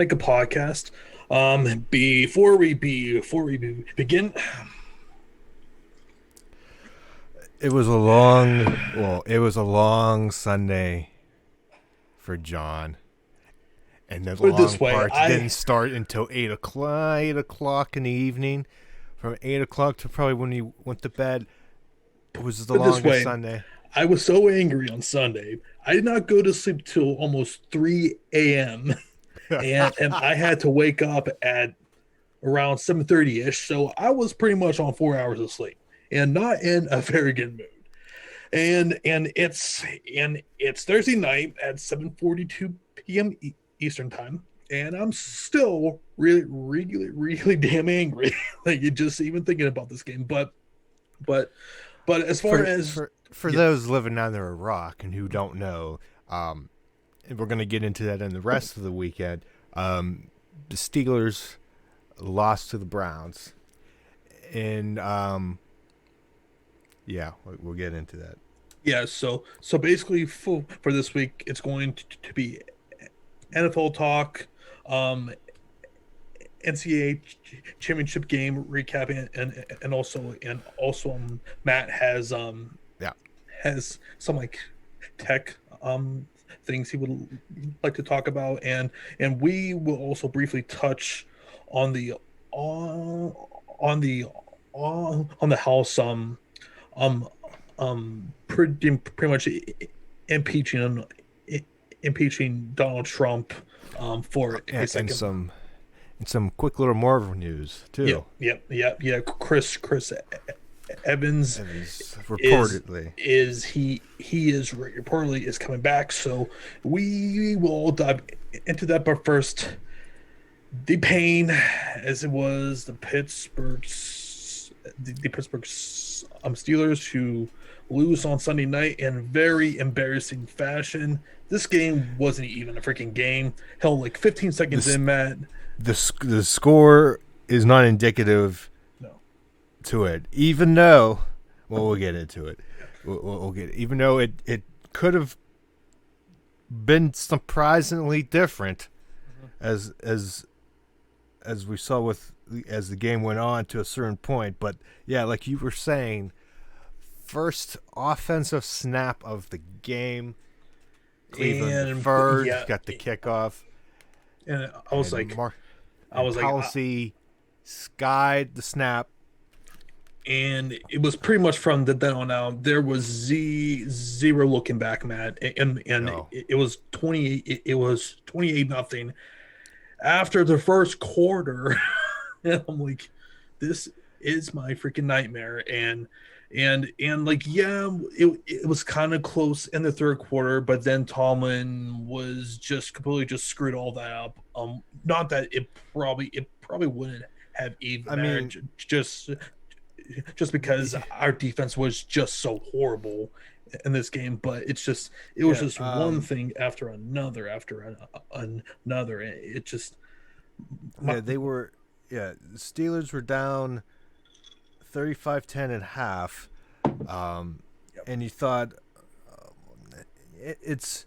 like a podcast. Before we begin, It was a long Sunday for John, and the put it this long way, parts didn't start until 8 o'clock in the evening. From 8 o'clock to probably when he went to bed, it was the put it this longest way, Sunday. I was so angry on Sunday. I did not go to sleep till almost 3 a.m. and I had to wake up at around 7:30 ish. So I was pretty much on 4 hours of sleep and not in a very good mood. And it's Thursday night at 7:42 p.m. Eastern time, and I'm still really damn angry. Like just even thinking about this game. But but as far for as for for yeah, those living under a rock and who don't know, and we're going to get into that in the rest of the weekend. The Steelers lost to the Browns, and yeah, we'll get into that. yeah, so basically for this week, it's going to be NFL talk, NCAA championship game recap, and also Matt Yeah, has some like tech things he would like to talk about, and we will also briefly touch on the on on the house um pretty much impeaching impeaching Donald Trump for a and second. some quick little Marvel news Yep, too. yep, yep, yeah. Chris Evans Evans is reportedly. he is reportedly is coming back, so we will dive into that. But first, the pain as it was the Pittsburgh Steelers who lose on Sunday night in very embarrassing fashion. This game wasn't even a freaking game. Hell, like 15 seconds The in, Matt. the score is not indicative No. to it, even though. Well, we'll get into it. We'll get it. Even though it could have been surprisingly different, as as as we saw with as the game went on to a certain point. But yeah, like you were saying, first offensive snap of the game, Cleveland And deferred, yeah, got the kickoff, and and I was like, policy skied the snap. and it was pretty much from then on out. There was zero looking back, Matt, and No, it was 28. It was 28-0 after the first quarter. And I'm like, this is my freaking nightmare. And like, yeah, it was kind of close in the third quarter, but then Tomlin was just completely just screwed all that up. Not that it probably wouldn't have even I mattered, mean, just because our defense was just so horrible in this game. But it was yeah, just one thing after another another. It just my, yeah, they were, yeah, the Steelers were down 35-10 at half, and you thought it's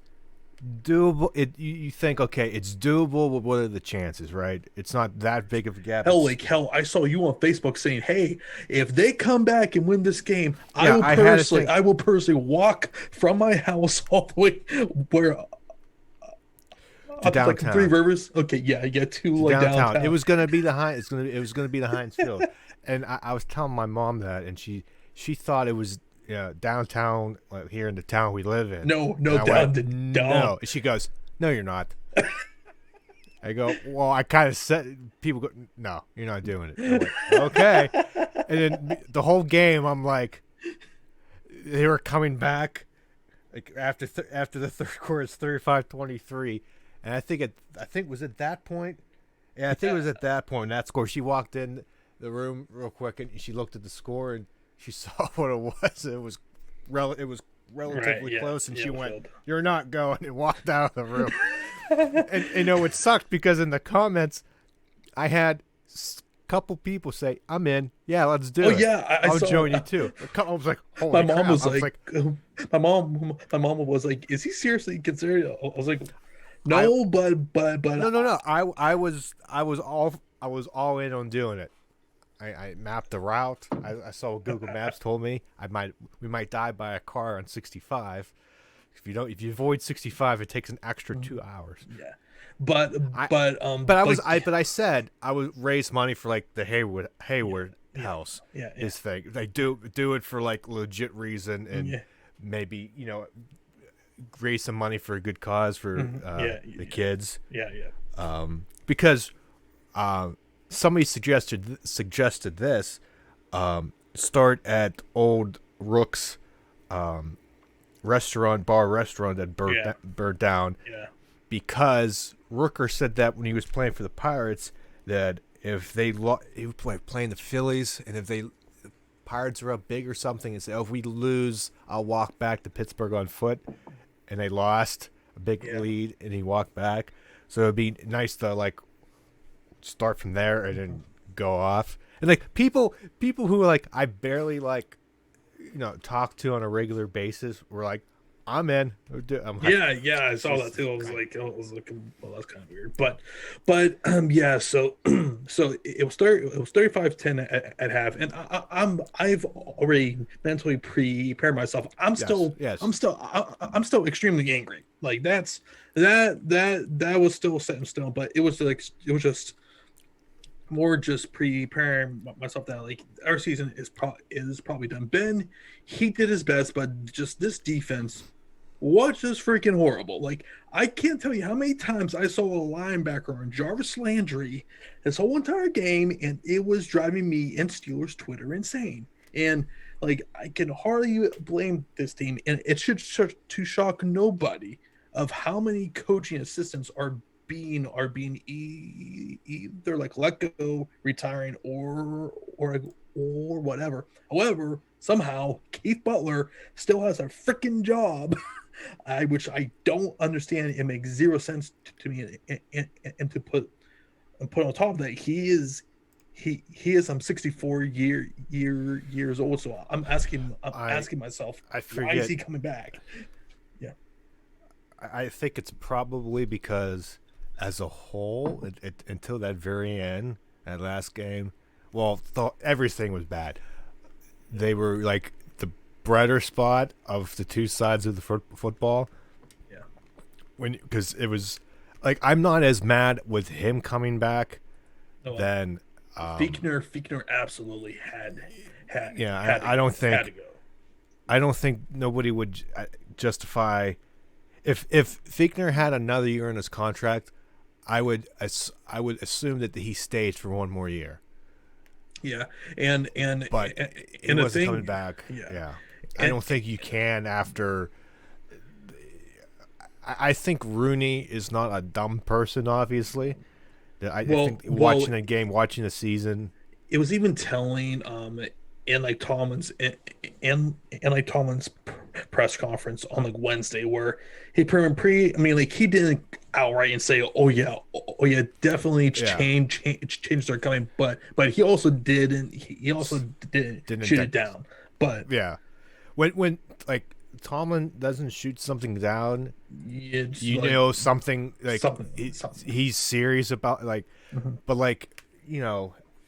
doable. You think, okay, it's doable, but what are the chances, right? It's not that big of a gap. hell, I saw you on Facebook saying, "Hey, if they come back and win this game, Yeah, I had to think I will personally walk from my house all the way where to up like Three downtown. Rivers." Okay, yeah, to To like downtown. It downtown. was gonna be the high. It was gonna be the Heinz Field, and I was telling my mom that, and she thought it was, downtown, like here in the town we live in. No, And no, I went, down. no. And she goes, no, you're not. I go, well, I kind of said, people go, no, you're not doing it. I'm like, okay. And then the whole game, I'm like, they were coming back, like after the third quarter, it's 35-23, and I think was at that point. Yeah, I think it was at that point. That score, she walked in the room real quick and she looked at the score and she saw what it was. It was Right, relatively yeah, close, and yeah, she went, Field. "You're not going," and walked out of the room. And it sucked because in the comments, I had a couple people say, "I'm in. Yeah, let's Oh do it. yeah, I I'll saw. join you too." I was like, My "Holy mom crap!" was I was like, like, my mom was like, "Is he seriously considered?" I was like, I No, but no. I was all in on doing it. I mapped the route. I saw what Google Maps told me. We might die by a car on 65. If you avoid 65, it takes an extra 2 hours. yeah, but I like but I said I would raise money for like the yeah, Hayward yeah, house. yeah, His thing. They do it for like legit reason and yeah, maybe raise some money for a good cause for yeah, the kids. yeah, yeah. Because somebody suggested this. Start at old Rook's restaurant that Yeah, burned down, yeah, because Rooker said that when he was playing for the Pirates, that if he was playing the Phillies, and if the Pirates were up big or something, and say, "Oh, if we lose, I'll walk back to Pittsburgh on foot," and they lost a big yeah. lead, and he walked back. So it'd be nice to like start from there and then go off. And like people who like I barely like talk to on a regular basis were like, I'm in. I'm like, Yeah, yeah, I saw that Jesus too. Christ. I was looking, well, that's kind of weird, but yeah. So, so it was 30, it was 35-10 at half, and I've already mentally prepared myself. Yes, yes. I'm still extremely angry. Like that was still set in stone, but it was like it was just more just preparing myself that like our season is probably done. Ben, he did his best, but just this defense was just freaking horrible. Like I can't tell you how many times I saw a linebacker on Jarvis Landry this whole entire game, and it was driving me and Steelers Twitter insane. And like I can hardly blame this team, and it should to shock nobody of how many coaching assistants are being either like let go, retiring, or whatever. However, somehow Keith Butler still has a freaking job, which I don't understand. It makes zero sense to me, and to put on top of that, he is 64 years old. So I'm I asking myself, I why is forget. he coming back? Yeah, I think it's probably because, as a whole, until that very end, that last game, well, everything was bad. They were like the brighter spot of the two sides of the football. yeah. Because it was like, I'm not as mad with him coming back No, than Fichtner absolutely yeah. had to go. I don't think nobody would justify if Fichtner had another year in his contract. I would assume that he stays for one more year, Yeah, and but he and the wasn't coming thing, back. yeah, Yeah, I and don't think you can after. I think Rooney is not a dumb person. Obviously, I think well, watching a game, watching a season. it was even telling in like like Tomlin's press conference on like Wednesday where he I mean like he didn't outright and say oh yeah definitely Yeah, changes are coming, but he also didn't didn't shoot it down. But yeah. When like Tomlin doesn't shoot something down, it's you like know something like something. he's serious about like, Mhm. but like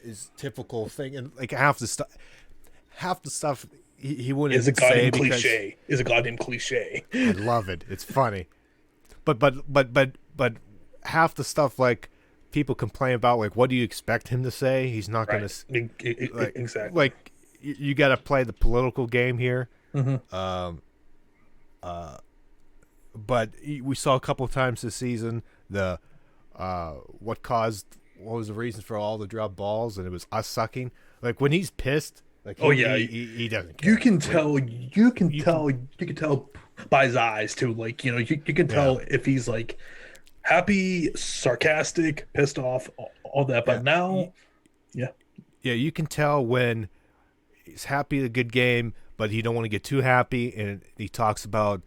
his typical thing, and like half the stuff he Is a wouldn't say goddamn because cliche. Is a goddamn cliche. I love it. It's funny, but half the stuff like people complain about, like what do you expect him to say? He's not Right. gonna like Exactly. like you got to play the political game here. Hmm. Um, but we saw a couple of times this season the what was the reason for all the drop balls, and it was us sucking. Like when he's pissed, like Oh yeah, he doesn't you care. can When tell. You can you can, tell. You can tell by his eyes too. Like you can yeah, tell if he's like happy, sarcastic, pissed off, all that. yeah, But now, yeah, yeah, you can tell when he's happy, a good game, but he don't want to get too happy, and he talks about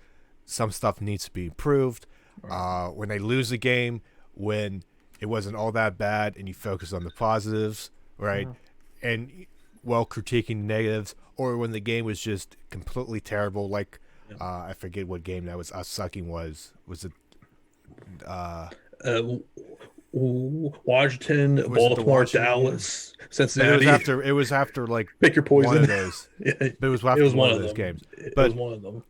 some stuff needs to be improved. right. When they lose a game, when it wasn't all that bad, and you focus on the positives, right? Mhm. And while critiquing the negatives, or when the game was just completely terrible, like Yeah. I forget what game that was. Us sucking was it Uh, Uh, Washington, was it the Baltimore, Washington game? Dallas, But it was Cincinnati. after. It was after like Pick your one poison. of those. It But it was was after one one of of those them. games. It was But one of them.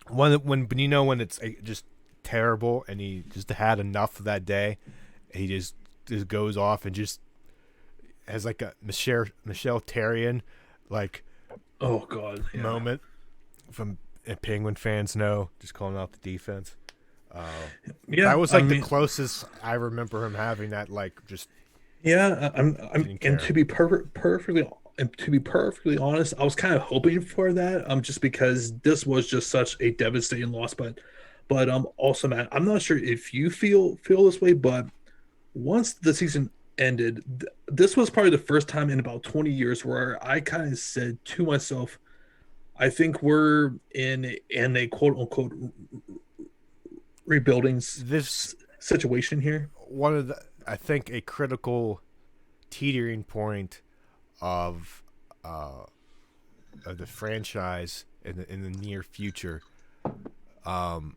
when when it's just terrible, and he just had enough of that day, he just goes off and just has like a Michelle Terrian like Oh God, yeah, moment from Penguin fans know, just calling out the defense. That yeah. was I like the mean, closest I remember him having that like just yeah. didn't And care. to be perfectly, and to be perfectly honest, I was kind of hoping for that. Just because this was just such a devastating loss, but also, Matt, I'm not sure if you feel this way, but once the season ended, this was probably the first time in about 20 years where I kind of said to myself, I think we're in a quote unquote rebuilding This situation here. one of the I think a critical teetering point of uh of the franchise in the near future. Um,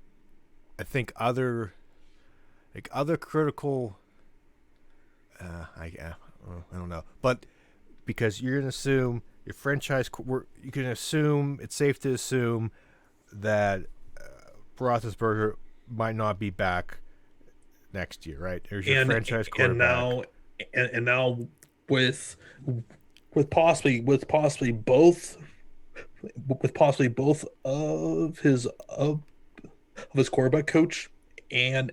I think other critical. I don't know, but because you're gonna assume your franchise, you can assume it's safe to assume that Roethlisberger might not be back next year, right? There's your and franchise and quarterback, now and now with with possibly both with possibly both of his quarterback coach and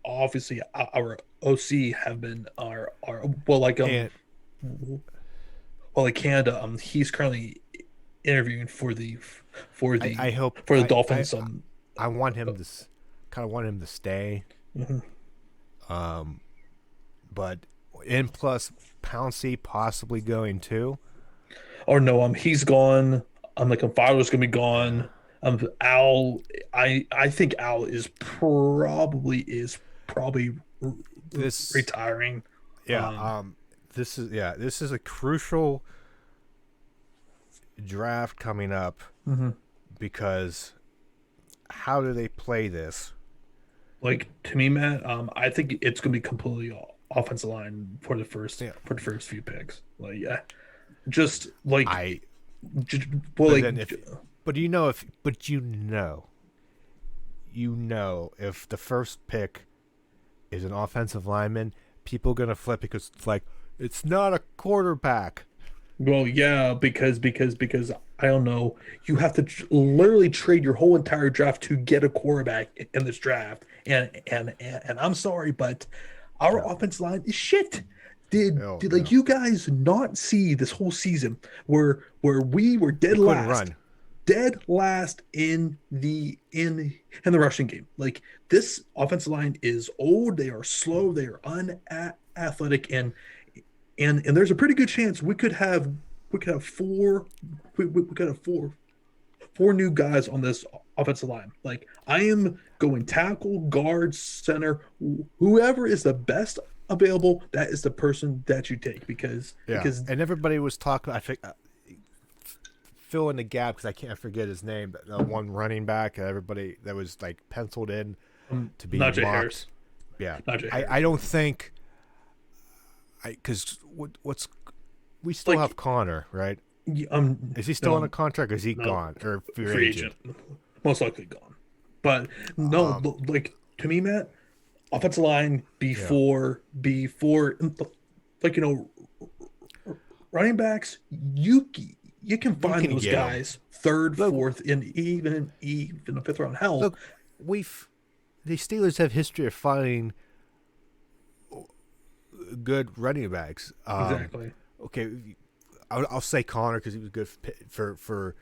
obviously our OC have been our and well like Canada he's currently interviewing for the I hope for the Dolphins I want him to kind of want him to stay, mhm. um, but and plus Pouncey possibly going too. Or no, he's gone. I'm like, Fowler's gonna be gone. Al, I think Al is probably This retiring. yeah Um, this is a crucial draft coming up mhm. because how do they play this? Like to me, Matt, I think it's gonna be completely offensive line Yeah, for the first few picks. Like, yeah, just like, I j- well, but like, then if but you know if the first pick is an offensive lineman, people gonna flip because it's like it's not a quarterback. well, yeah, because I don't know. You have to literally trade your whole entire draft to get a quarterback in this draft, and I'm sorry, but our No, offense line is shit. no, Did like no. you guys not see this whole season where we were We couldn't run. dead last in the rushing game. Like this offensive line is old. They are slow. They are unathletic, and there's a pretty good chance we could have we could have four new guys on this offensive line. Like I am going tackle, guard, center, whoever is the best available. That is the person that you take Yeah, because and everybody was talking. I think fill in the gap because I can't forget his name. But one running back, everybody that was like penciled in to be Najee mocked. Harris, Yeah, Najee Harris. I don't think I because what's we still Like have Connor, right? Is he still on a no contract or is he no gone or free free agent? agent, most likely gone. But no, Um, like to me, Matt, offensive line yeah, before like running backs you can you find can those get him. guys third, Look, fourth, and even a fifth round. Hell, look, we've the Steelers have history of finding good running backs. exactly. Okay, I'll say Connor because he was good for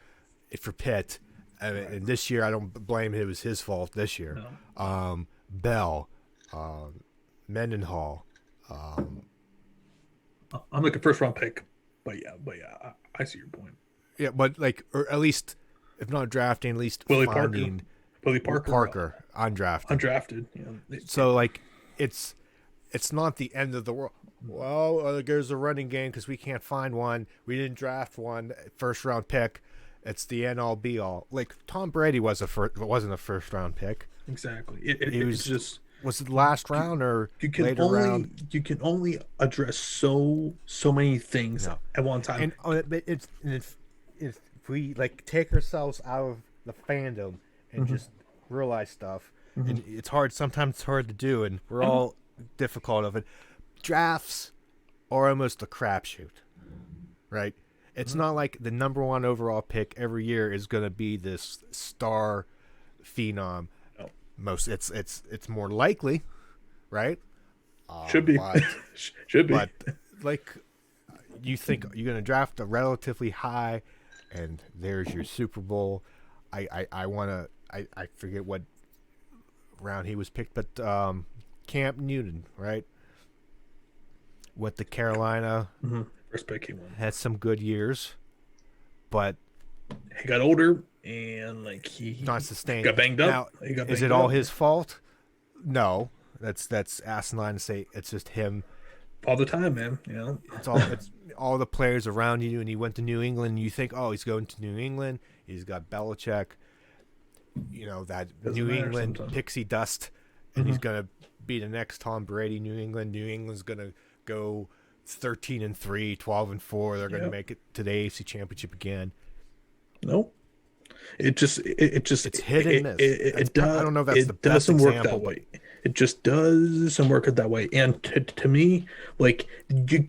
Pitt. Right. And this year, I don't blame it. It was his fault this year. No, Bell, Mendenhall. Um, I'm like a first round pick, but yeah, I see your point. yeah, but like, or at least, if not drafting, at least Willie Parker, finding Willie Parker, Parker undrafted. undrafted. So like, it's not the end of the world. Well, there's a running game because we can't find one. We didn't draft one first round pick. It's the end all be all. Like Tom Brady wasn't a first round pick. Exactly. He It's just was it the last you, round or you can later round? only address so many things No, at one time. and if we like take ourselves out of the fandom and Hmm. just realize stuff, Hmm. and it's hard. Sometimes it's hard to do, and we're I know. all difficult of it. Drafts are almost a crapshoot, right? It's Hmm. not like the number one overall pick every year is going to be this star phenom. No, It's more likely, right? should be. But Should be. but like you think you're going to draft a relatively high, and there's your Super Bowl. I want to. I forget what round he was picked, but Camp Newton, right? With the Carolina, Hmm. First pick he won. had some good years, but He got older and like not he sustained. got banged up. Now, He got is it banged all up. his fault? No, that's asinine to say. It's just him. All the time, man. It's all the players around you. And he went to New England. And you think, oh, he's going to New England. He's got Belichick. You know that Doesn't New matter England sometimes. pixie dust, and Hmm. he's gonna be the next Tom Brady. New England. New England's gonna go 13-3, 12-4. They're gonna Yep. make it to the AFC Championship again. No. It just It's hit and miss. I don't know if that's the it best doesn't work example, that but way. It just doesn't work that way. And to me, like you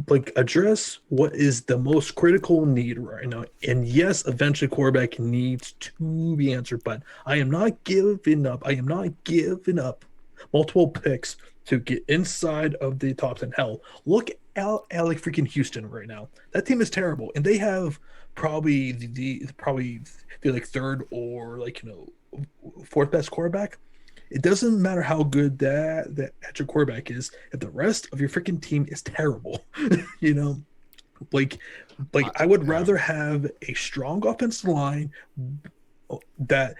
like address what is the most critical need right now. And yes, eventually quarterback needs to be answered, but I am not giving up. I am not giving up multiple picks to get inside of the top 10. Hell, look at like freaking Houston right now. That team is terrible, and they have probably probably the like third or like fourth best quarterback. It doesn't matter how good that your quarterback is if the rest of your freaking team is terrible. you know, like I, I would yeah, rather have a strong offensive line that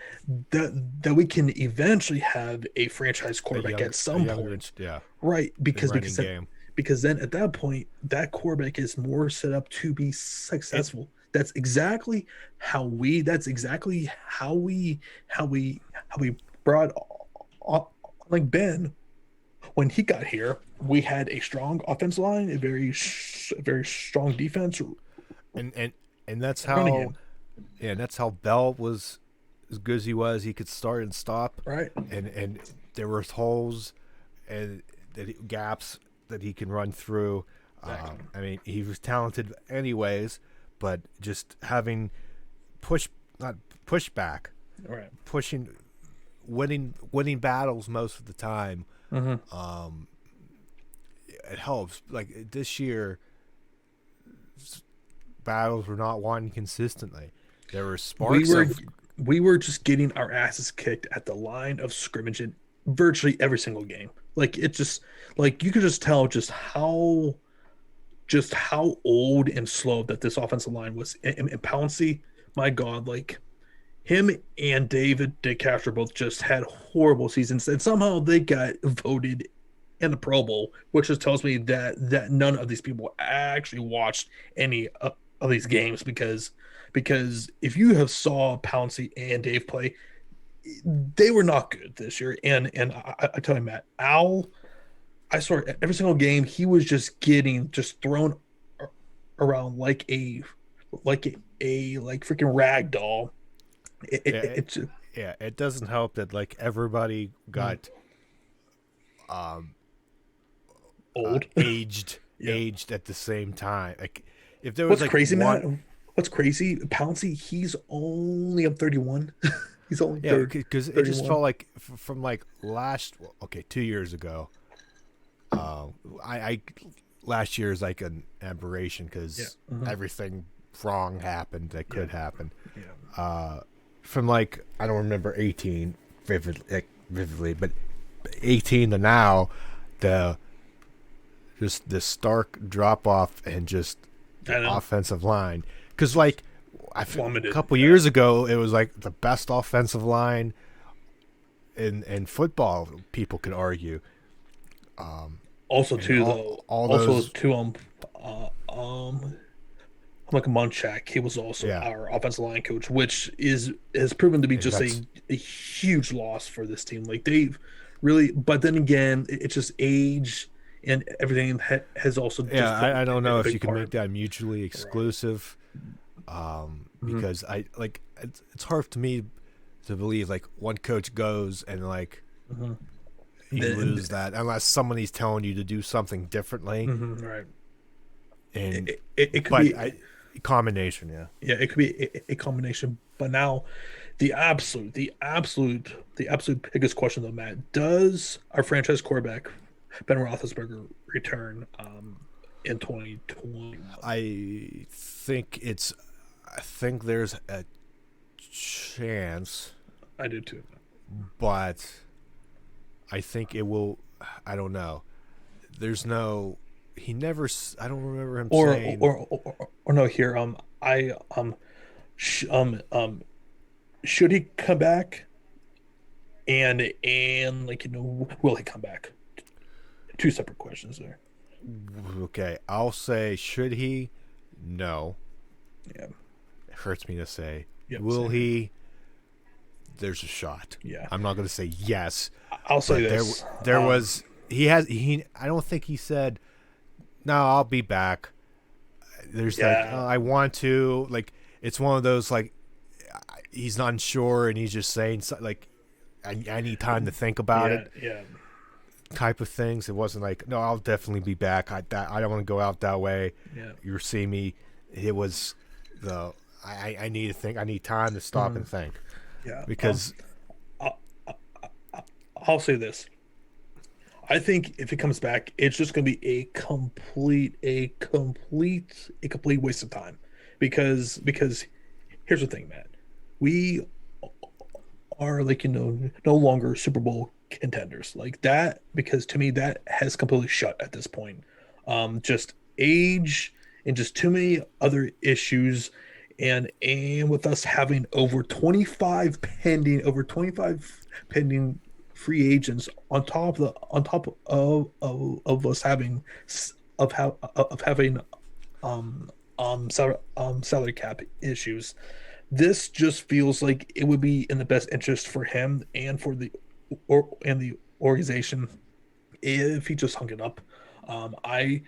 that we can eventually have a franchise quarterback at a some younger, point, yeah, right? the running Then game. at that point that quarterback is more set up to be It successful. That's exactly how we. That's exactly how we brought like Ben when he got here. We had a strong offensive line, a very strong defense, and and and that's running how game, yeah, that's how Bell was as good as he was. He could start and stop, right? and there was holes and gaps that he can run through. Exactly. I mean, he was talented anyways, but just having push not pushback, Right. pushing, winning battles most of the time. Mm-hmm. Um, it helps. Like this year, battles were not won consistently. There were We sparks were of we were just getting our asses kicked at the line of scrimmage in virtually every single game. Like it just like you could just tell just how old and slow that this offensive line was. And Pouncey, my God, like him and David DeCastro both just had horrible seasons, and somehow they got voted in the Pro Bowl, which just tells me that none of these people actually watched any of these games because if you have saw Pouncey and Dave play, they were not good this year. And I tell you, Matt, Al, I saw every single game he was just getting just thrown around like like freaking rag doll. yeah, It's yeah. It doesn't help that like everybody mm, got um old. Yeah. aged at the same time. Like if there was What's like crazy, one, Matt? What's crazy? Pouncey, he's only up 31. He's only yeah, because it just 31. felt like from like last, well, okay, 2 years ago. I last year is like an aberration Yeah. because Mhm. everything wrong happened that Yeah. could happen. Yeah. From like I don't remember 18 vividly, but 18 to now, the just the stark drop off and just I the know. offensive line. Because like a Plummeted. couple Yeah. years ago, it was like the best offensive line in football. People could argue. Also, And too, though, all also those too, uh, um, like Munchak, he was also Yeah, our offensive line coach, which is has proven to be and just that's a huge loss for this team. Like they've really, but then again, it's just age and everything has also yeah. just I don't played know a if big you can part. make that mutually Right. exclusive, Hmm. because it's hard to me to believe like one coach goes and like Hmm. you And, lose that unless somebody's telling you to do something differently. right. And It could but be, I combination, yeah. yeah, it could be a combination. But now, the absolute biggest question though, Matt, does our franchise quarterback Ben Roethlisberger return in 2021? I think there's a chance, I do too. but I think it will. I don't know. There's no. He never. I don't remember him Or saying. or no, here I sh should he come back and like will he come back? Two separate questions there. Okay, I'll say should he? No, Yeah. it hurts me to say. Yep. Will Same here. he? There's a shot. Yeah. I'm not going to say yes, I'll say but this. there was he. I don't think he said no. I'll be back. There's like Yeah. I want to like. It's one of those like he's not sure and he's just saying like I need time to think about Yeah. it Yeah. type of things. It wasn't like no, I'll definitely be back. I don't want to go out that way. Yeah. You're seeing me. It was the I need to think. I need time to stop Mhm. and think Yeah. because I'll, I'll say this. I think if he comes back, it's just going to be a complete waste of time, because here's the thing, Matt. We are like no longer Super Bowl contenders like that because to me that has completely shut at this point. Just age and just too many other issues, and with us having over 25 pending free agents on top of us having of having salary cap issues. This just feels like it would be in the best interest for him and for the organization if he just hung it up. Um, I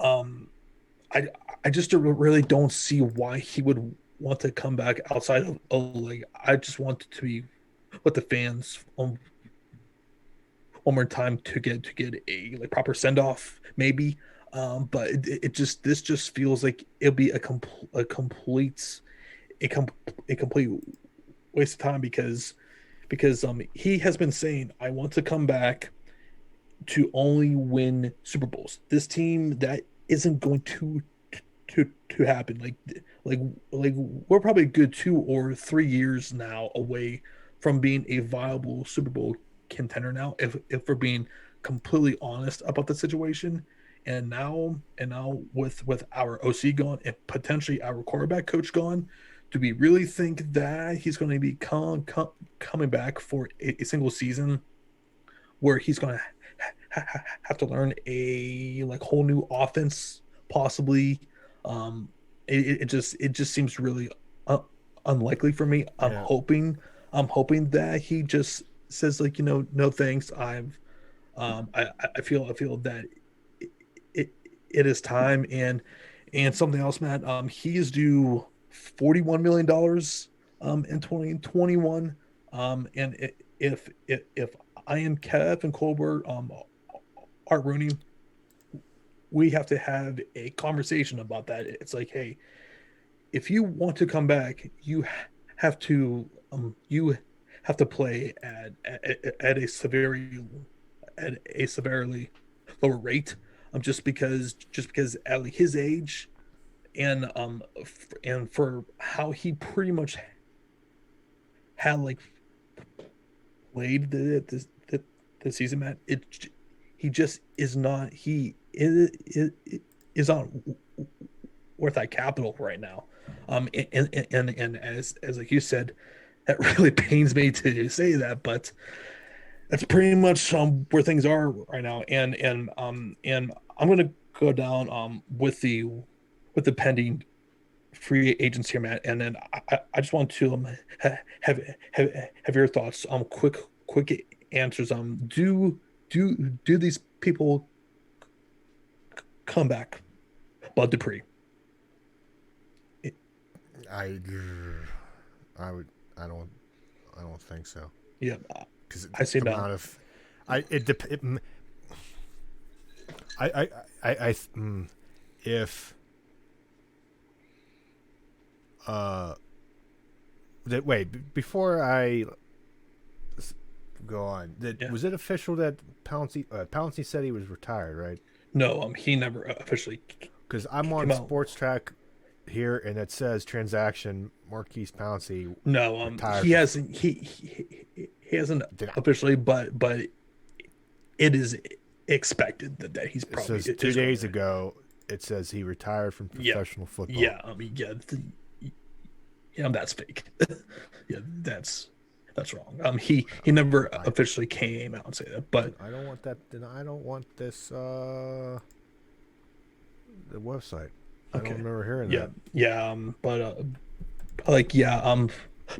um I I just really don't see why he would want to come back outside of like I just want it to be with the fans one more time to get a like proper send off maybe. But it just this just feels like it'll be a complete a, com- a complete waste of time because he has been saying I want to come back to only win Super Bowls. This team that isn't going to happen. Like like we're probably a good 2 or 3 years now away from being a viable Super Bowl contender now. If we're being completely honest about the situation. And now with our OC gone and potentially our quarterback coach gone, do we really think that he's going to be coming back for a single season where he's going to have to learn a like whole new offense possibly? um it just seems really unlikely for me. yeah I'm hoping that he just says like no thanks. I feel that it it is time. And something else, Matt. He is due $41 million in 2021. And if I am Kev and Colbert, Art Rooney, we have to have a conversation about that. It's like, hey, if you want to come back, you have to play at a severely lower rate. Just because at like his age and for how he pretty much had like played the season, Matt, he just is not is not worth that capital right now. And as like you said, that really pains me to say that, but that's pretty much where things are right now. And I'm gonna go down with the pending free agents here, Matt, and then I just want to have your thoughts. Quick answers. Do these people come back? Bud Dupree. I I would I don't I don't think so Yeah, because I say the no. amount of I it, dep- it if uh that wait before I go on that Yeah. was it official that Pouncey said he was retired, right? No, he never officially Because I'm on came out. Sports Track here and it says transaction Marquise Pouncey No, retired he from. hasn't. He hasn't Did I, officially, but it is expected that he's it probably says two is going days to. ago. It says he retired from Yeah, professional football. yeah. Yeah, yeah. That's fake. Yeah, that's wrong. He never I officially came out and say that, but I don't want that. Then I don't want this. The website. I don't okay. remember hearing Yeah, that. yeah. But like yeah.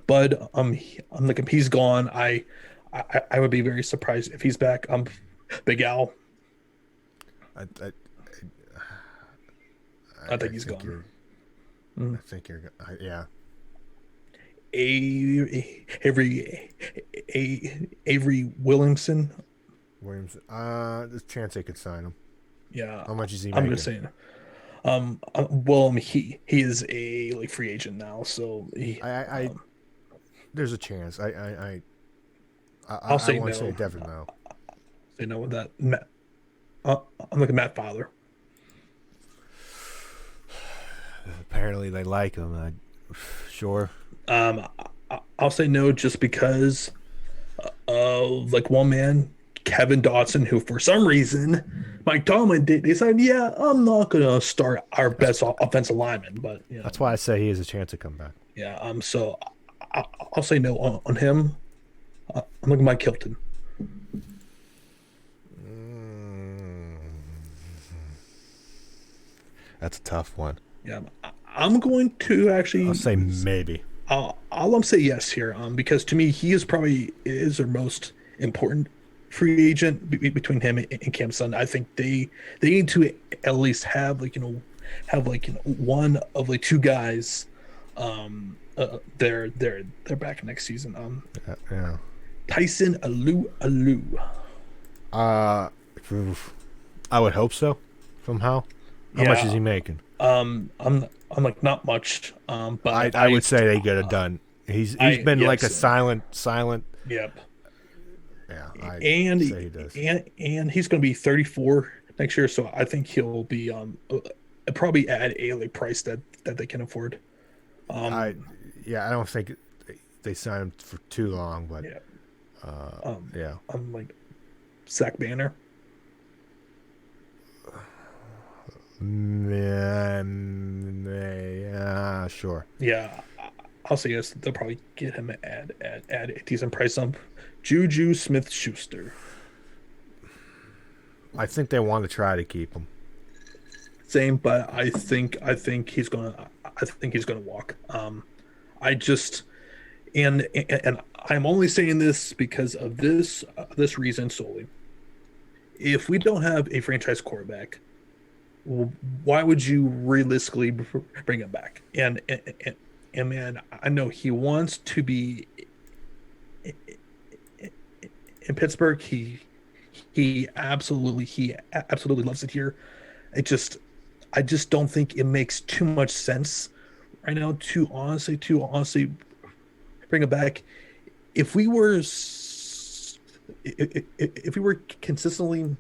Bud. I'm like if he's gone, I would be very surprised if he's back. Big Al. I I I think he's think gone. you're. I Mm. think you're. Yeah. Avery Williamson. Williams. There's a chance they could sign him. Yeah, How much is he I'm gonna making? say. Well, I mean, he is a like free agent now, so I there's a chance. I'll I say won't say a no. definite no. Say no with that. Matt, I'm like a Matt Fowler. Apparently they like him. Sure. I'll say no just because of like one man, Kevin Dotson, who for some reason Mike Tomlin decided, yeah, I'm not gonna start our That's best offensive lineman, but that's why I say he has a chance to come back. yeah. So I'll say no on him. I'm like Mike Hilton. Mm, that's a tough one. Yeah, I'm going to I'll actually. say maybe. I'll say yes here. Because to me, he is probably is their most important free agent between him and Cam Sutton. I think they need to at least have have like one of like two guys. They're back next season. Yeah. Tyson Alu. Uh, oof. I would hope so. Somehow. How much is Yeah. he making? I'm like not much. But I would say they get it done. He's I been like a yes. silent. Yep. Yeah, I and say he does. and he's going to be 34 next year, so I think he'll be probably at a like price that they can afford. I Um, yeah, I don't think they signed him for too long, but yeah. uh, Um, yeah. I'm like Zach Banner. Yeah, sure. Yeah, I'll say yes. They'll probably get him at a decent price. Juju Smith Schuster. I think they want to try to keep him. Same, but I think he's gonna walk. I just and I'm only saying this because of this reason solely. If we don't have a franchise quarterback, why would you realistically bring him back? And man, I know he wants to be in Pittsburgh. He absolutely loves it here. It just I just don't think it makes too much sense right now to honestly bring him back. If we were if we were consistently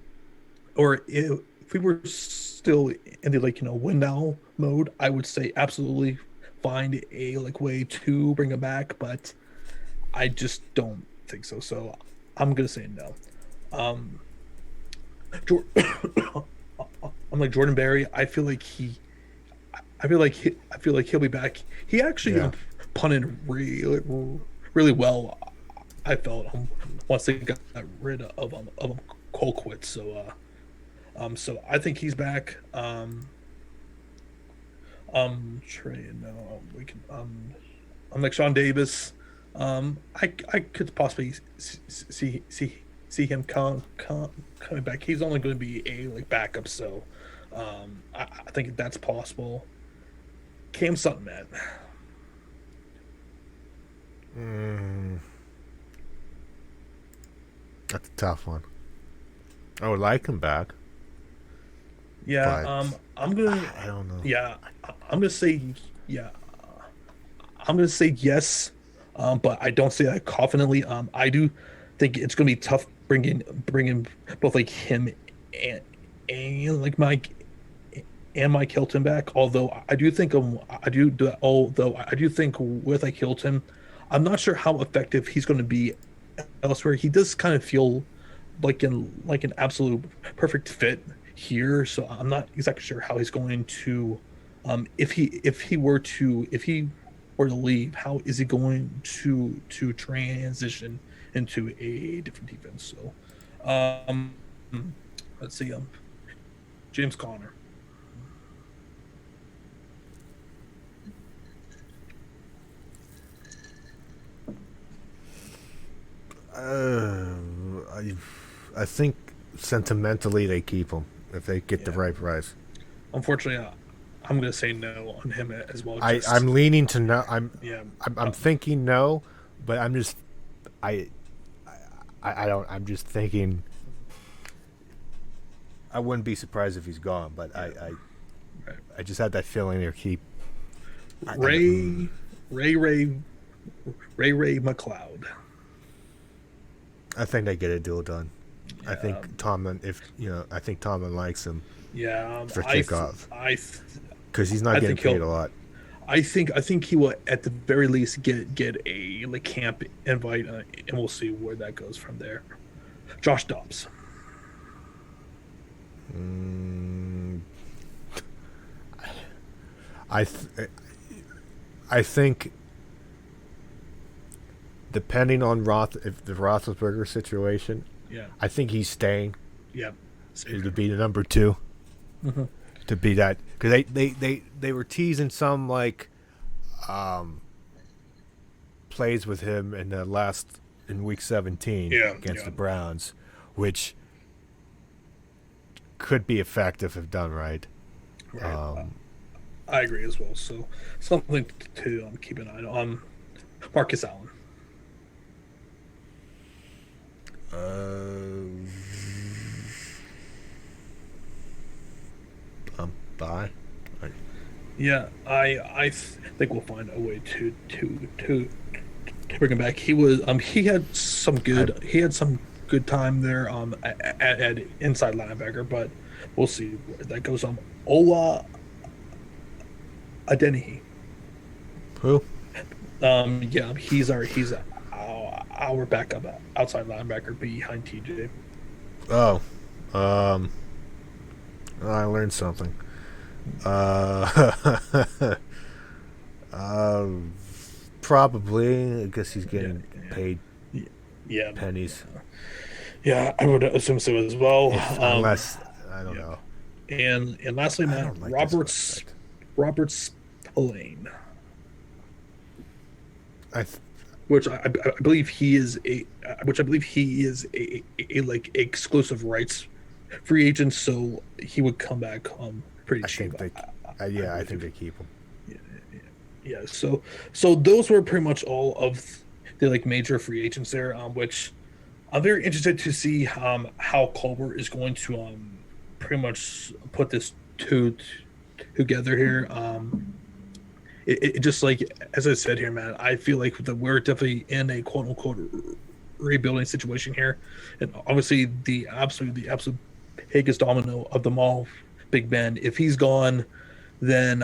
or if we were still in the like win now mode, I would say absolutely find a like way to bring him back, but I just don't think so. So I'm gonna say no. Um, I'm like Jordan Berry. I feel like he'll be back. He actually Yeah. punted really well. I felt once they got rid of Colquitt. So so I think he's back. Trey, no, we can. I'm like Sean Davis. I could possibly see him coming back. He's only going to be a like backup, so I think that's possible. Cam Sutton, man. Mm, that's a tough one. I would like him back, Yeah, but I'm gonna. I don't know. Yeah, I'm gonna say yeah. I'm gonna say yes, but I don't say that confidently. I do think it's gonna be tough bringing both like him and like Mike Hilton back. Although I do think although I do think with like Hilton, I'm not sure how effective he's going to be elsewhere. He does kind of feel like an absolute perfect fit here, so I'm not exactly sure how he's going to if he were to leave, how is he going to transition into a different defense? So let's see, James Conner. Uh, I, I think sentimentally they keep him if they get the Yeah, right price. unfortunately, I'm going to say no on him as well. I'm Just leaning to no. yeah, I'm thinking no, but I'm just I I don't. I'm just thinking. I wouldn't be surprised if he's gone, but yeah, right. I just had that feeling they're keep. Ray, Ray, Ray, Ray McLeod. I think they get a deal done. I Yeah, think Tomlin, if you know, I think Tomlin likes him yeah. for kickoff I, because he's not I getting think paid he'll. a lot. I think he will at the very least get a like camp invite, and we'll see where that goes from there. Josh Dobbs. Mm, I th- I think depending on if the Roethlisberger situation, Yeah, I think he's staying yeah. Same to here. be the number two. Hmm. To be that because they were teasing some like um, plays with him in the last in week 17 Yeah, against yeah. the Browns, which could be effective if done right. Right. Um, I agree as well. So something to keep an eye on. Marcus Allen. uh, bye. Yeah, think we'll find a way to bring him back. He was I he had some good time there at inside linebacker, but we'll see where that goes. Ola Adeniyi. who? Yeah, he's our backup outside linebacker behind TJ. Oh, um, I learned something. Uh, uh, probably. I guess he's Yeah, getting paid yeah, yeah, pennies. yeah. I would assume so as well. If unless I don't Yeah, know. and lastly, I Matt don't like this prospect. Roberts Spillane, I th- I believe he is a like exclusive rights free agent, so he would come back pretty I cheap. think they. I Yeah, I think believe. they keep him. Yeah, yeah, yeah. So those were pretty much all of the like major free agents there, which I'm very interested to see how Culver is going to pretty much put this together here. It just like as I said here, man, I feel like we're definitely in a quote unquote rebuilding situation here, and obviously the absolute biggest domino of them all, Big Ben. If he's gone, then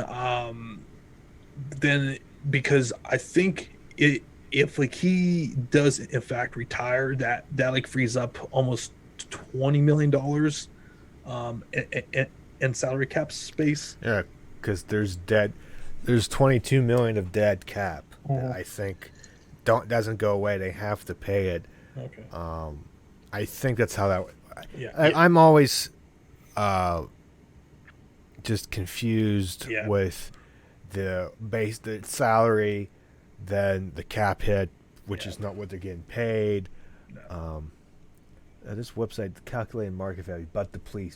then because I think if like he does in fact retire, that like frees up almost $20 million in salary cap space. Yeah, because there's 22 million of dead cap that Mhm. I think don't doesn't go away. They have to pay it. Okay. I think that's how that. Yeah. Yeah. I'm always just confused Yeah. with the salary, then the cap hit, which Yeah, is not what they're getting paid. no. Um, this website calculated market value, but the pre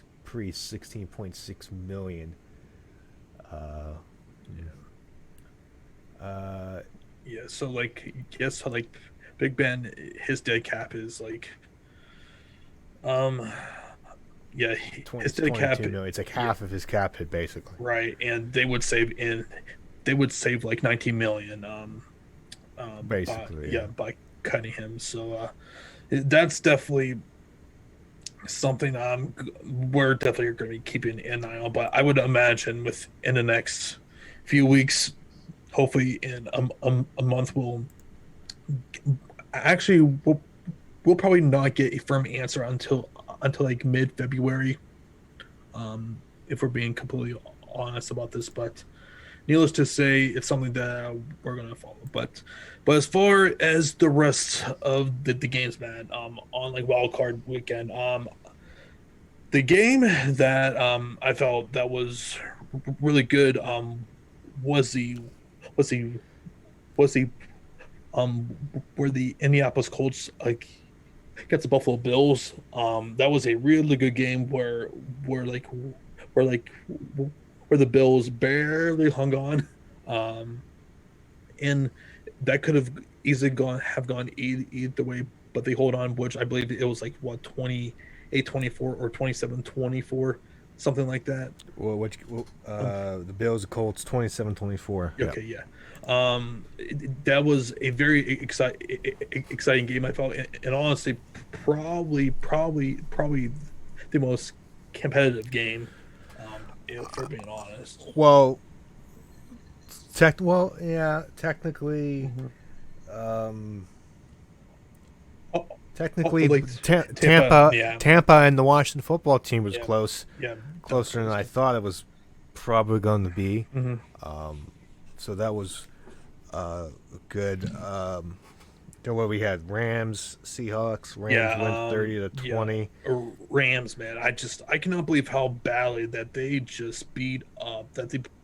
16.6 million. Uh, uh, Yeah, so like yes, so like Big Ben, his dead cap is like um yeah, his it's dead cap, 22 million. It's like yeah, half of his cap hit, basically. right, and they would save like 19 million by Basically, yeah. by cutting him. So that's definitely something we're definitely going to be keeping an eye on. But I would imagine within the next few weeks, hopefully in a month, actually we'll probably not get a firm answer until like mid February. If we're being completely honest about this, but needless to say, it's something that we're gonna follow. But as far as the rest of the games, man, on like wild card weekend, the game that I felt that was really good was the was the was the where the Indianapolis Colts like against the Buffalo Bills. That was a really good game where like where like where the Bills barely hung on. Um, and that could have easily gone either way, but they hold on, which I believe it was like what 28-24 or 27-24, something like that. Um, The Bills, the Colts, 27-24. Yeah. okay, yeah. That was a very exciting game. I felt, and honestly, probably the most competitive game. If we're being honest. Well, yeah, technically, Mhm. um, Oh, technically, like Tampa, Tampa, yeah, Tampa, and the Washington football team was yeah, close, yeah, that was closer than I closer. thought it was probably going to be. Hmm. Um, so that was good. Then what we had: Rams, Seahawks. Rams went Yeah, 30-20. Rams, man. I cannot believe how badly that they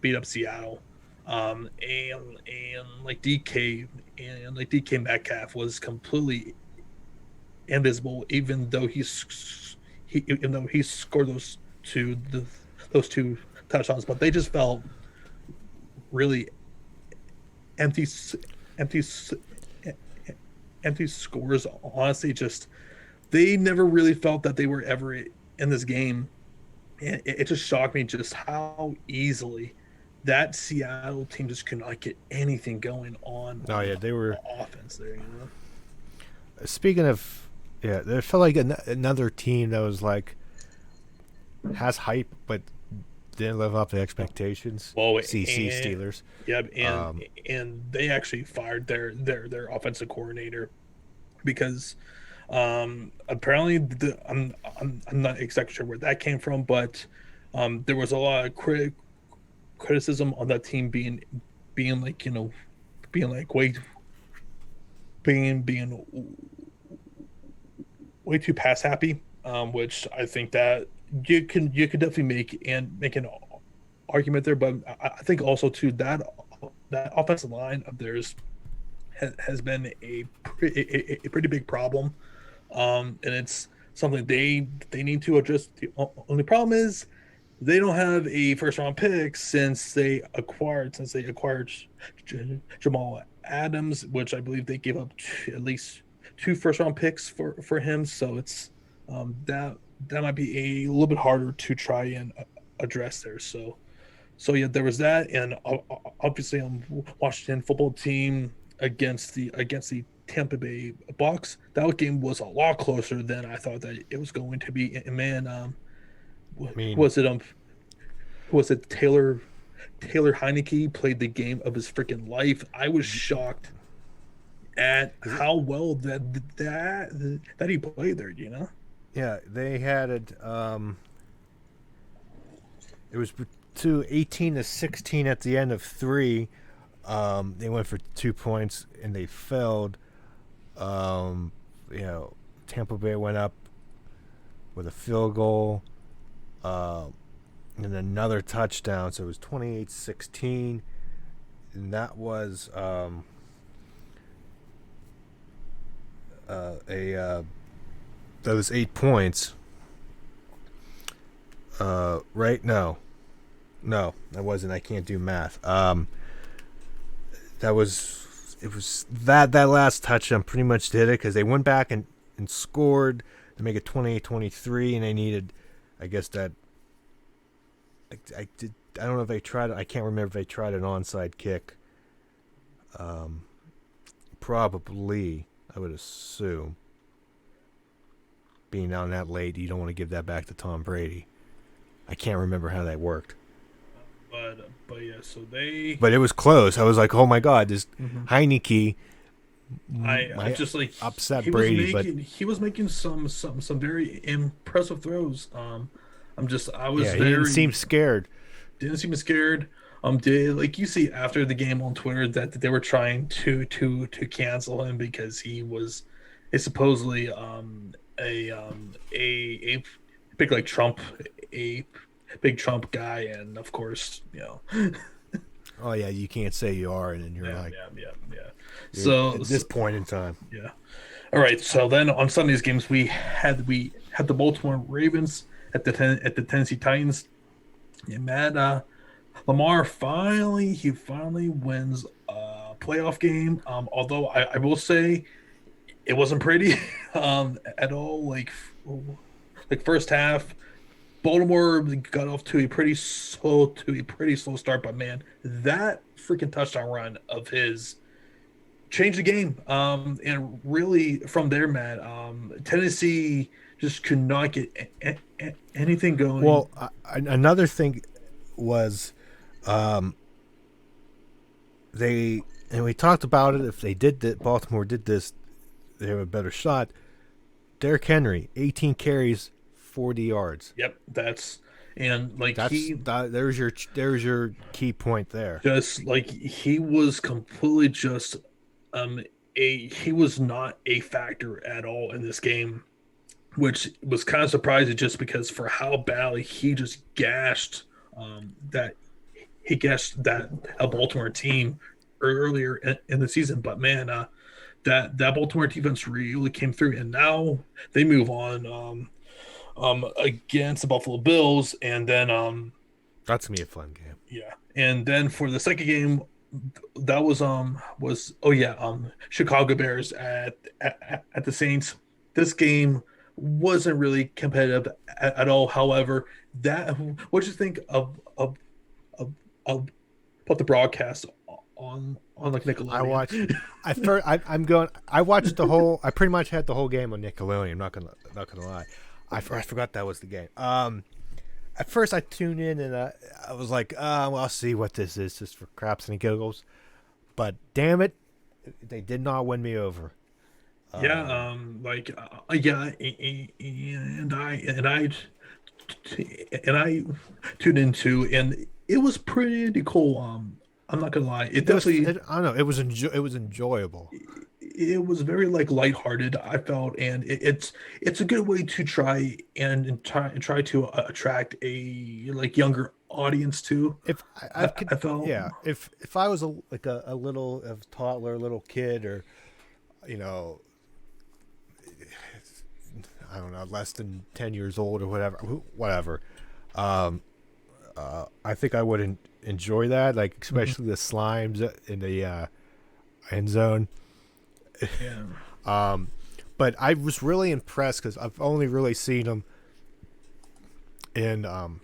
beat up Seattle. And like DK Metcalf was completely invisible, even though he scored those two touchdowns, but they just felt really empty, empty, empty scores. Honestly, just they never really felt that they were ever in this game. And it just shocked me just how easily that Seattle team just could not get anything going Oh on yeah, they were. offense there. You know, Speaking of, yeah, there felt like another team that was like has hype but didn't live up to expectations. well, CC and Steelers. yeah, Um, and they actually fired their offensive coordinator because apparently I'm not exactly sure where that came from, but there was a lot of criticism on that team being like being like being way too pass happy, which I think that you could definitely make an argument there, but I think also too that offensive line of theirs has been a pretty big problem, and it's something they need to address. The only problem is they don't have a first round pick since they acquired Jamal Adams, which I believe they gave up at least two first round picks for him. So it's that might be a little bit harder to try and address there. So yeah, there was that, and obviously Washington football team against the Tampa Bay Bucks. That game was a lot closer than I thought that it was going to be. And man, who I mean, was it? Who was it? Taylor Heineke played the game of his freaking life. I was shocked at is it? how well that he played there. You know? Yeah, they had it. It was to 18-16 at the end of three. They went for 2 points and they failed. Um, you know, Tampa Bay went up with a field goal, and another touchdown. So it was 28-16. and that was a that was 8 points. Right? No, that wasn't. I can't do math. That was it. Was that last touchdown pretty much did it because they went back and scored to make it 28-23, and they needed, I guess that I did. I don't know if they tried. I can't remember if they tried an onside kick. Probably, I would assume. Being down that late, you don't want to give that back to Tom Brady. I can't remember how that worked. But yeah, so they. But it was close. I was like, oh my god, this Mhm. Heineke I might just like upset Brady, but he was making some very impressive throws. I was yeah, he didn't seem very scared. didn't seem scared. Did like you see after the game on Twitter that they were trying to cancel him because he was is supposedly a big like Trump a big Trump guy, and of course Oh yeah, you can't say you are, and then you're yeah like, yeah. you're So, at this point in time. yeah. All right. So then on Sunday's games we had the Baltimore Ravens at the Tennessee Titans. And man, Lamar finally wins a playoff game. Although I will say it wasn't pretty at all. Like first half, Baltimore got off to a pretty slow start. But man, that freaking touchdown run of his changed the game. And really from there, Matt, Tennessee just could not get anything going. Well, another thing was, um, they and we talked about it. If they did that, Baltimore did this, they have a better shot. Derrick Henry, 18 carries, 40 yards. Yep, that's and like he There's your key point there. just like he was completely just um he was not a factor at all in this game, which was kind of surprising just because for how badly he just that gashed that a Baltimore team earlier in the season. But man, that Baltimore defense really came through, and now they move on against the Buffalo Bills, and then That's gonna be a fun game. yeah, and then for the second game, that was oh yeah Chicago Bears at the Saints. This game wasn't really competitive at all. However, that what do you think of about the broadcast on like I Nickelodeon? watched. I first. I'm going. I watched the whole. I pretty much had the whole game on Nickelodeon. I'm not gonna lie. I forgot that was the game. At first I tuned in and I was like, well, I'll see what this is, just for craps and giggles. But damn it, they did not win me over. Yeah, Um, yeah, and I tuned into, and it was pretty cool. I'm not gonna lie, it definitely I don't know. It was enjoyable. it was very like lighthearted. I felt, and it's a good way to try to attract a like younger audience too. If I could, I felt, yeah. If I was a little of toddler, little kid, or you know, I don't know, less than 10 years old or whatever. Um, I think I would enjoy that, like mhm, especially the slimes in the end zone. yeah, Um, but I was really impressed because I've only really seen them in on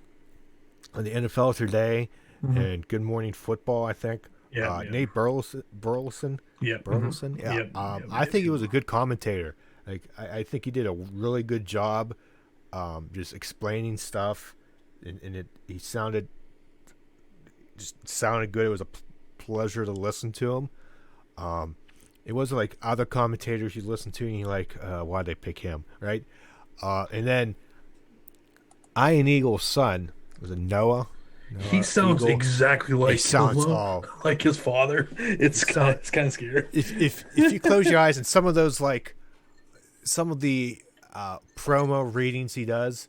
the NFL Today mhm, and Good Morning Football. I think yeah, Nate Burleson, yeah, mhm, yeah. yeah, I think he yeah. was a good commentator. Like I think he did a really good job, just explaining stuff, and he sounded good. It was a pleasure to listen to him. Um, it wasn't like other commentators you listen to and you're like, why'd they pick him, right? And then Iron Eagle's son was a He Noah sounds Eagle. exactly He like sounds all. like his father. It sound It's kind of scary. if you close your eyes and some of those like some of the promo readings he does,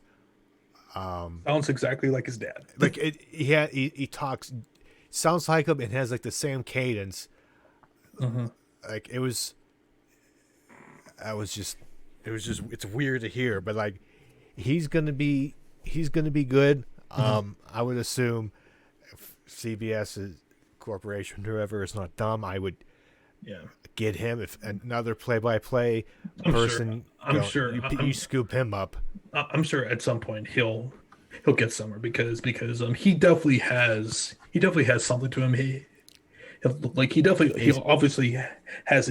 Sounds exactly like his dad. like he talks. sounds like him and has like the same cadence. Uh-huh. Like it was, I was just, it was just, it's weird to hear, but like he's gonna be, good. Uh-huh. I would assume if CBS is corporation, whoever is not dumb, I would Yeah. get him. If another play-by-play I'm sure. person, I'm sure. you scoop him up. I'm sure at some point he'll get somewhere because he definitely has something to him. Like he He's obviously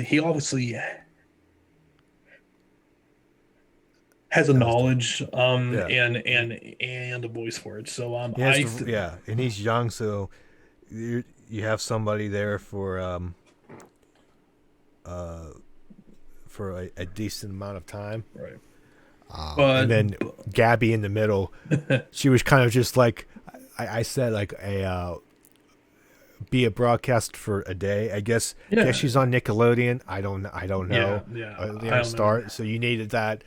he obviously has a that was the, knowledge yeah. and a voice for it. So He has to, yeah, and he's young, so you have somebody there uh for a decent amount of time. right. And But, then Gabby in the middle, she was kind of just like I said, like a be a broadcast for a day. I guess yeah, she's on Nickelodeon. I don't know. yeah, I don't know. Start. So you needed that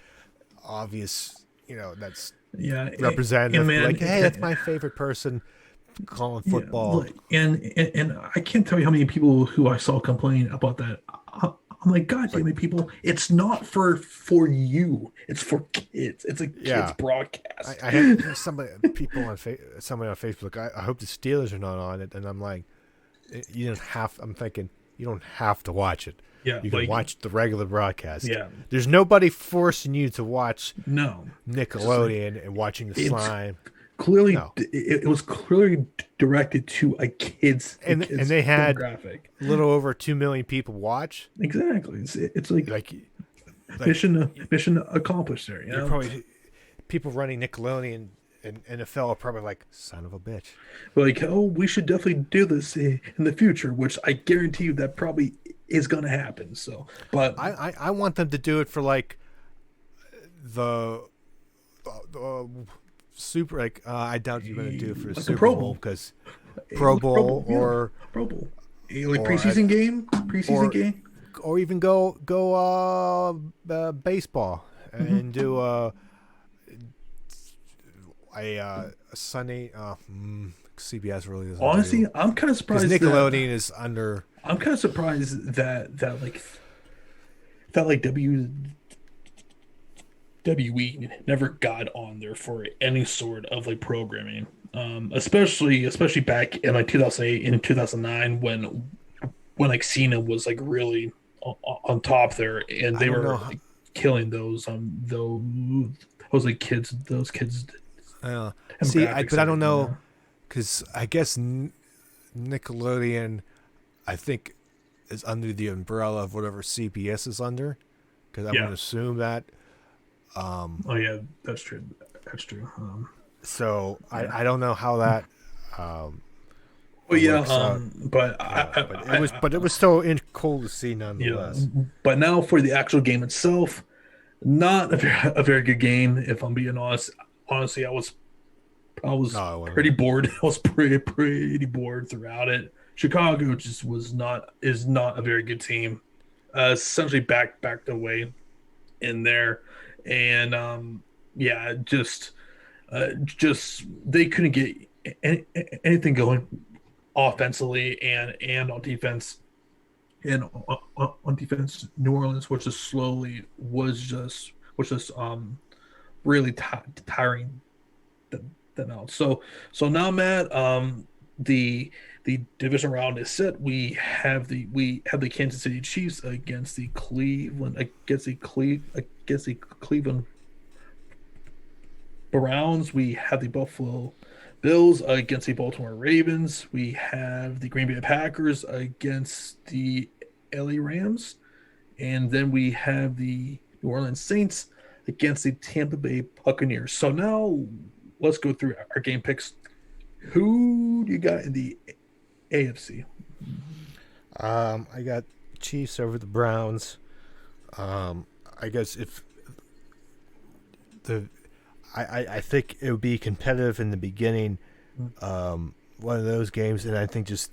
obvious, that's Yeah, and representative. man, Like, hey, that's my favorite person calling yeah, football. and I can't tell you how many people who I saw complain about that. I'm like, God It's damn like, it, people! It's not for you. It's for kids. It's a kids yeah. broadcast. I had somebody on Facebook. I hope the Steelers are not on it, and I'm like, you don't have. I'm thinking you don't have to watch it. Yeah, You can like watch the regular broadcast. yeah, There's nobody forcing you to watch no, it's just like Nickelodeon and watching the it's slime. clearly No, it was clearly directed to a and kids they had demographic. a little over 2 million people watch. Exactly. It's like Like, mission accomplished there. You you're know, probably people running Nickelodeon and NFL are probably like, son of a bitch. like, oh, we should definitely do this in the future, which I guarantee you that probably is going to happen. So, but I want them to do it for like the, the super, like I doubt you're going to do it for the like a Super Pro Bowl Bowl, because Pro like a Pro Bowl Bowl, yeah, Pro Bowl, like or a, preseason or game. or even go baseball Hmm. and do a Sunday. CBS really doesn't Honestly, do because Nickelodeon is under. I'm kind of surprised that like WWE never got on there for any sort of like programming. Especially back in like 2008 and 2009 when like Cena was like really on top there and I they don't know. were like, killing those like kids See, demographics but I there, don't you know know. because I guess Nickelodeon, I think, is under the umbrella of whatever CBS is under. Because I'm going Yeah. to assume that. Oh yeah, that's true. That's true. So Yeah. I don't know how that Well, yeah. works out. But Yeah, but it was still cool to see yeah. nonetheless. But now for the actual game itself, not a very good game. If I'm being honest, honestly, I No, was I wasn't. pretty bored. I was pretty bored throughout it. Chicago just was not is not a very good team. Essentially backed away in there, and yeah, just they couldn't get anything going offensively and on defense. And on defense, New Orleans was just really tiring them out. So now, Matt, the division round is set. We have the Kansas City Chiefs against the Cleveland Browns. We have the Buffalo Bills against the Baltimore Ravens. We have the Green Bay Packers against the LA Rams, and then we have the New Orleans Saints against the Tampa Bay Buccaneers. So now let's go through our game picks. Who do you got in the AFC? I got Chiefs over the Browns. I guess if the I think it would be competitive in the beginning. One of those games, and I think just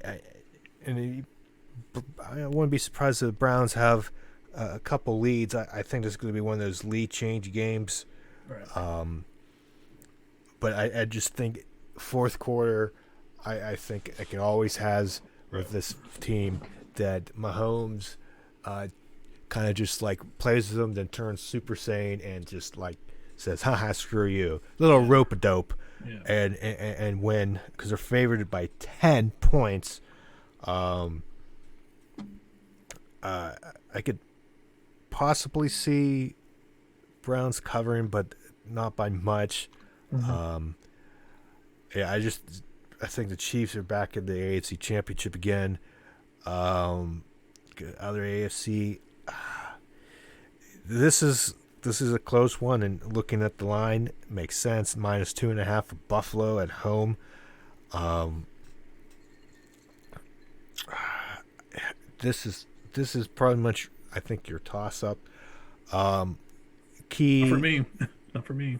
I, and I wouldn't be surprised if the Browns have a couple leads. I think this is going to be one of those lead change games. Right. But I just think fourth quarter, I think it always has with this team that Mahomes kind of just like plays with them, then turns Super Saiyan and just like says, haha, screw you. Little Yeah, rope a dope yeah. and win because they're favored by 10 points. Um, I could possibly see Browns covering, but not by much. Mhm. Um, yeah, I think the Chiefs are back in the AFC Championship again. Um, Other AFC, this is a close one, and looking at the line, it makes sense. -2.5 for Buffalo at home. Um, this is probably much. I think your toss up. Um, Not for Key. me. Not for me.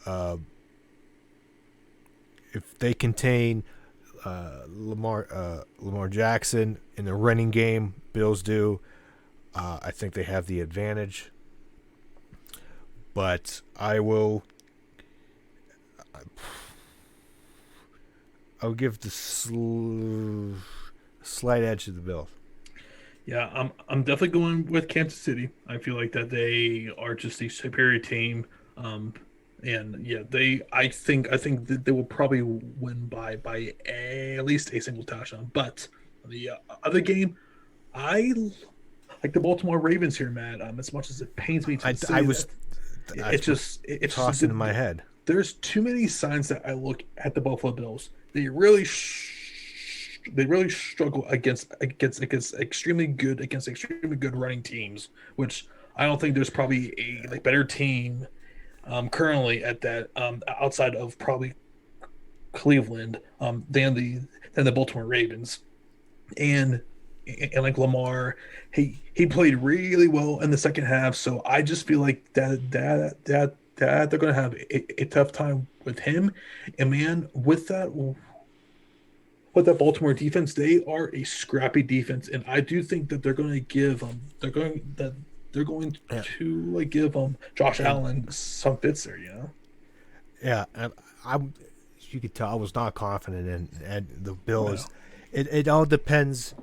Uh, if they contain Lamar Jackson in the running game, Bills do. I think they have the advantage. But I'll give the slight edge to the Bills. Yeah, I'm definitely going with Kansas City. I feel like that they are just a superior team. Um, and yeah, I think that they will probably win by at least a single touchdown. But the other game, I like the Baltimore Ravens here, Matt. As much as it pains me to I say was that, that's what it's just tossing in my head. there's too many signs that I look at the Buffalo Bills. They really struggle against extremely good running teams, which I don't think there's probably a like better team currently at that outside of probably Cleveland than the Baltimore Ravens. And and like Lamar, he played really well in the second half. So I just feel like that they're gonna have a tough time with him. And man, with that Baltimore defense, they are a scrappy defense, and I do think that they're going Yeah, to like give Josh and Allen some fits there. You know? yeah, and I you could tell I was not confident in and the Bills. Well, It all depends.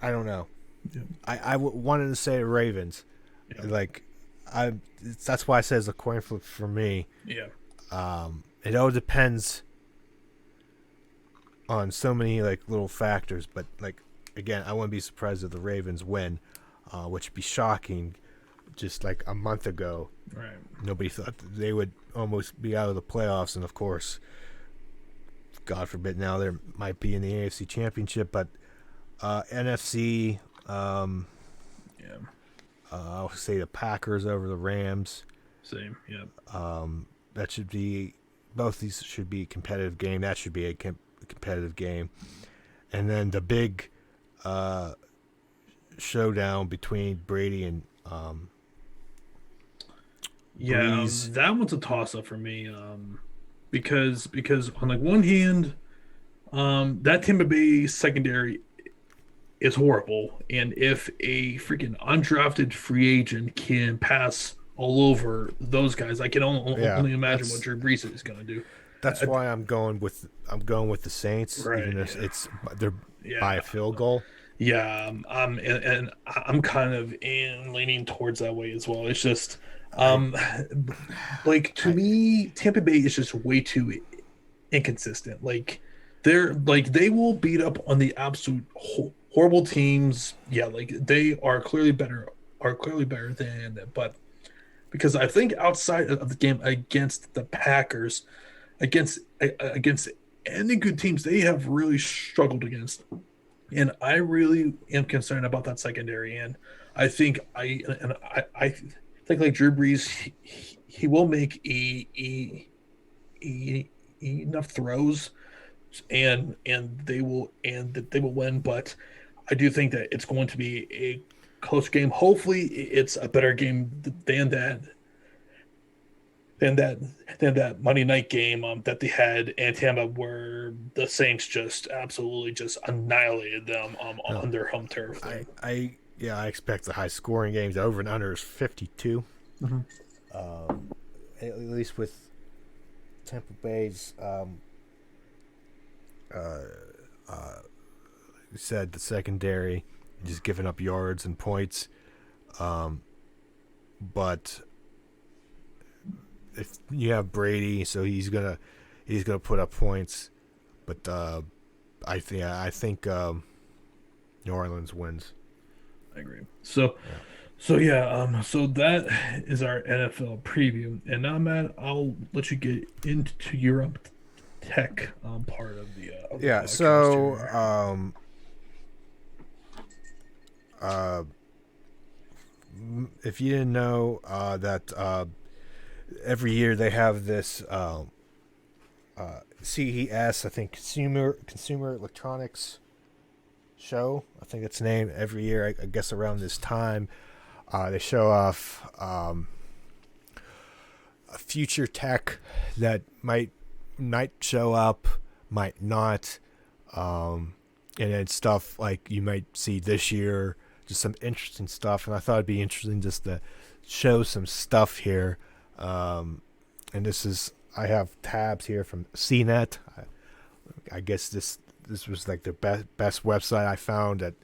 I don't know. yeah, Wanted to say Ravens, yeah, like I. That's why I says a coin flip for me. yeah. It all depends on so many like little factors, but like again, I wouldn't be surprised if the Ravens win, which would be shocking. Just like a month ago, Right. nobody thought that they would almost be out of the playoffs, and of course, God forbid, now they might be in the AFC Championship, but NFC, Yeah. I'll say the Packers over the Rams. Same. Yeah. That should be both these should be a competitive game. That should be a competitive game, and then the big showdown between Brady and Yeah. Breeze. That one's a toss up for me. Because on like one hand, that Tampa Bay secondary is horrible, and if a freaking undrafted free agent can pass all over those guys, I can Yeah, only imagine what Drew Brees is going to do. that's Uh, why I'm going with the Saints, right? even if Yeah. it's they're by Yeah. a field goal. Yeah. And I'm kind of in leaning towards that way as well. It's just, I um, like to I me, Tampa Bay is just way too inconsistent. Like they will beat up on the absolute horrible teams. Yeah, like they are clearly better than. But because I think outside of the game against the Packers, against any good teams, they have really struggled against. And I really am concerned about that secondary. And I think like Drew Brees, he will make enough throws and that they will win. But I do think that it's going to be a close game. Hopefully, it's a better game than that than that Monday night game that they had in Tampa, where the Saints just absolutely just annihilated them no, on their home turf there. I expect the high scoring games. The over and under is 52. Mhm. At least with Tampa Bay's said the secondary, just giving up yards and points. Um, but if you have Brady, so he's gonna put up points. But I think New Orleans wins. I agree. So Yeah. so yeah, so that is our NFL preview. And now, Matt, I'll let you get into your tech part of the Yeah. podcast So here. uh, if you didn't know that every year they have this CES, I think Consumer Electronics Show. I think it's named every year. I guess around this time, they show off a future tech that might show up, might not, and then stuff like you might see this year. Just some interesting stuff, and I thought it'd be interesting just to show some stuff here. And this is I have tabs here from CNET. I guess this was like the best website I found that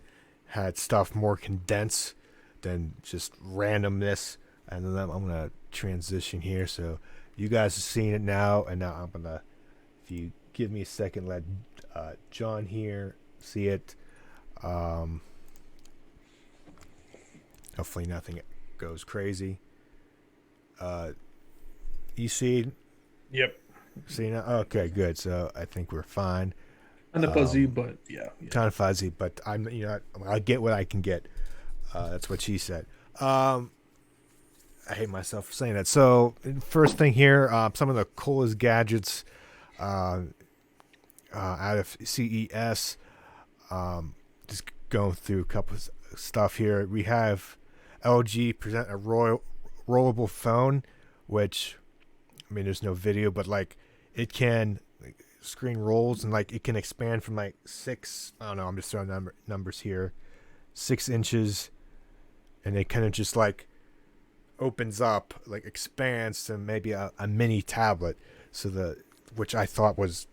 had stuff more condensed than just randomness. And then I'm gonna transition here, so you guys are seeing it now, and now I'm gonna, if you give me a second, let John here see it. Um, Hopefully nothing goes crazy. You Yep. see now? Okay, good. So I think we're fine. Kind of fuzzy, but yeah, yeah. Kind of fuzzy, but I get what I can get. That's what she said. I hate myself for saying that. So first thing here, some of the coolest gadgets out of CES. Just going through a couple of stuff here. We have LG present a rollable phone, which, I mean, there's no video, but like it can screen rolls and like it can expand from like six. I don't know. I'm just throwing numbers here. 6 inches, and it kind of just like opens up, like expands to maybe a mini tablet. So which I thought was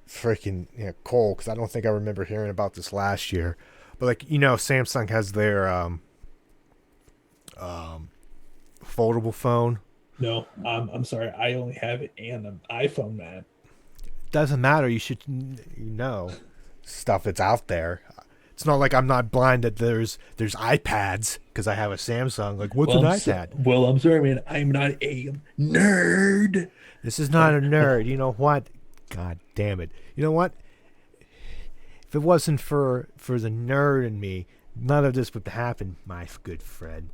freaking cool, because I don't think I remember hearing about this last year. But like Samsung has their foldable phone. No, I'm sorry. I only have it and an iPhone, man. Doesn't matter. You should stuff that's out there. It's not like I'm not blind that there's iPads because I have a Samsung. Like, what's an iPad? Well, I'm sorry, man. I'm not a nerd. This is not a nerd. You know what? God damn it. You know what? If it wasn't for the nerd in me, none of this would happen, my good friend,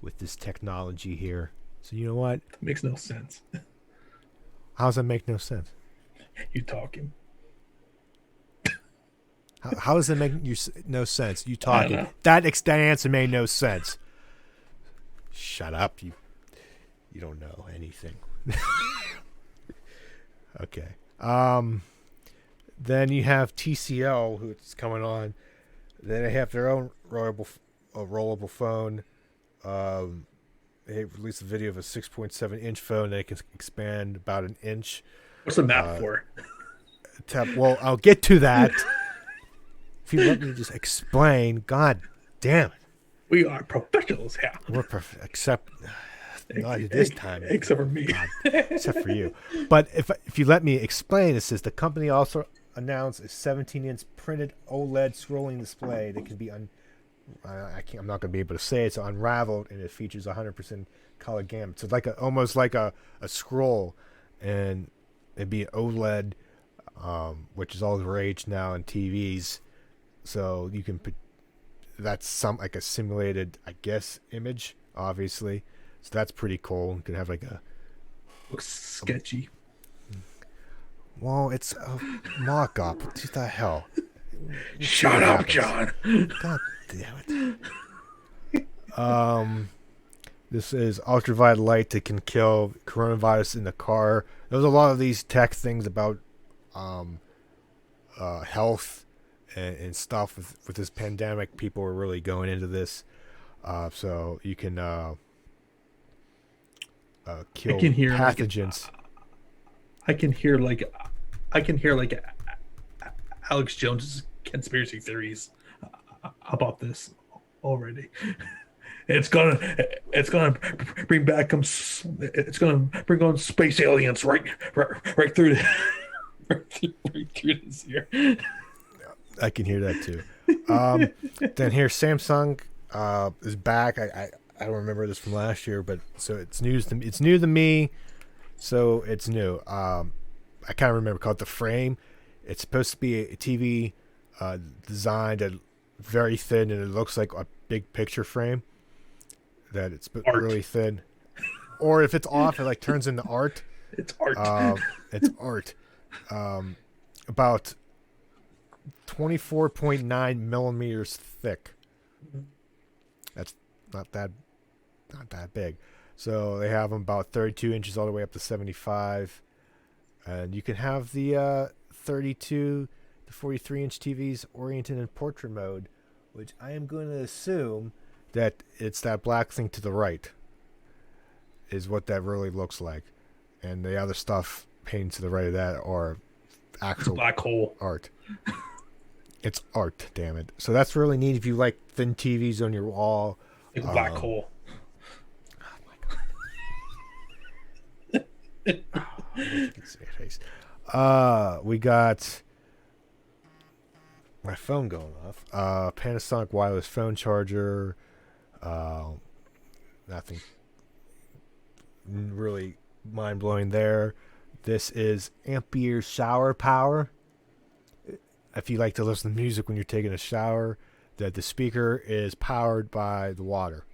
with this technology here. So you know what? Makes no sense. How does that make no sense? You talking? How does that make no sense? You I don't talking? know. That answer made no sense. Shut up, you don't know anything. Okay. Then you have TCL, who's coming on. Then they have their own rollable phone. They released a video of a 6.7-inch phone that can expand about an inch. What's the map for? Well, I'll get to that. If you let me just explain, God damn it. We are professionals here. We're perfect, except not this time. Except for me. God, except for you. But if you let me explain, it says the company also announced a 17-inch printed OLED scrolling display that can be I'm not going to be able to say it's unraveled, and it features 100% color gamut. So it's like almost like a scroll, and it'd be an OLED, which is all the rage now in TVs. So you can put that's like a simulated, I guess, image, obviously. So that's pretty cool. You can have like Looks sketchy. well, it's a mock-up. What the hell? Shut up, John. God damn it. This is ultraviolet light that can kill coronavirus in the car. There's a lot of these tech things about health and stuff with this pandemic. People are really going into this. So you can kill I can hear pathogens. I can hear like Alex Jones's conspiracy theories about this already. It's gonna bring back it's gonna bring on space aliens right through right through this year. I can hear that too. Then here, Samsung is back. I don't remember this from last year, but so it's news. It's new to me, so it's new. I kind of remember called the Frame. It's supposed to be a TV designed at very thin, and it looks like a big picture frame. That it's Art. really thin, or if it's off, it like turns into art. It's art. It's art. About 24.9 millimeters thick. That's not that big. So they have them about 32 inches all the way up to 75, and you can have the 32 to 43 inch TVs oriented in portrait mode, which I am going to assume that it's that black thing to the right is what that really looks like, and the other stuff painted to the right of that are actual black hole art. It's art, damn it. So that's really neat if you like thin TVs on your wall. like a black hole. Oh my god! You can see your face. We got my phone going off. Panasonic wireless phone charger. Nothing really mind blowing there. This is Ampere shower power. If you like to listen to music when you're taking a shower, that the speaker is powered by the water.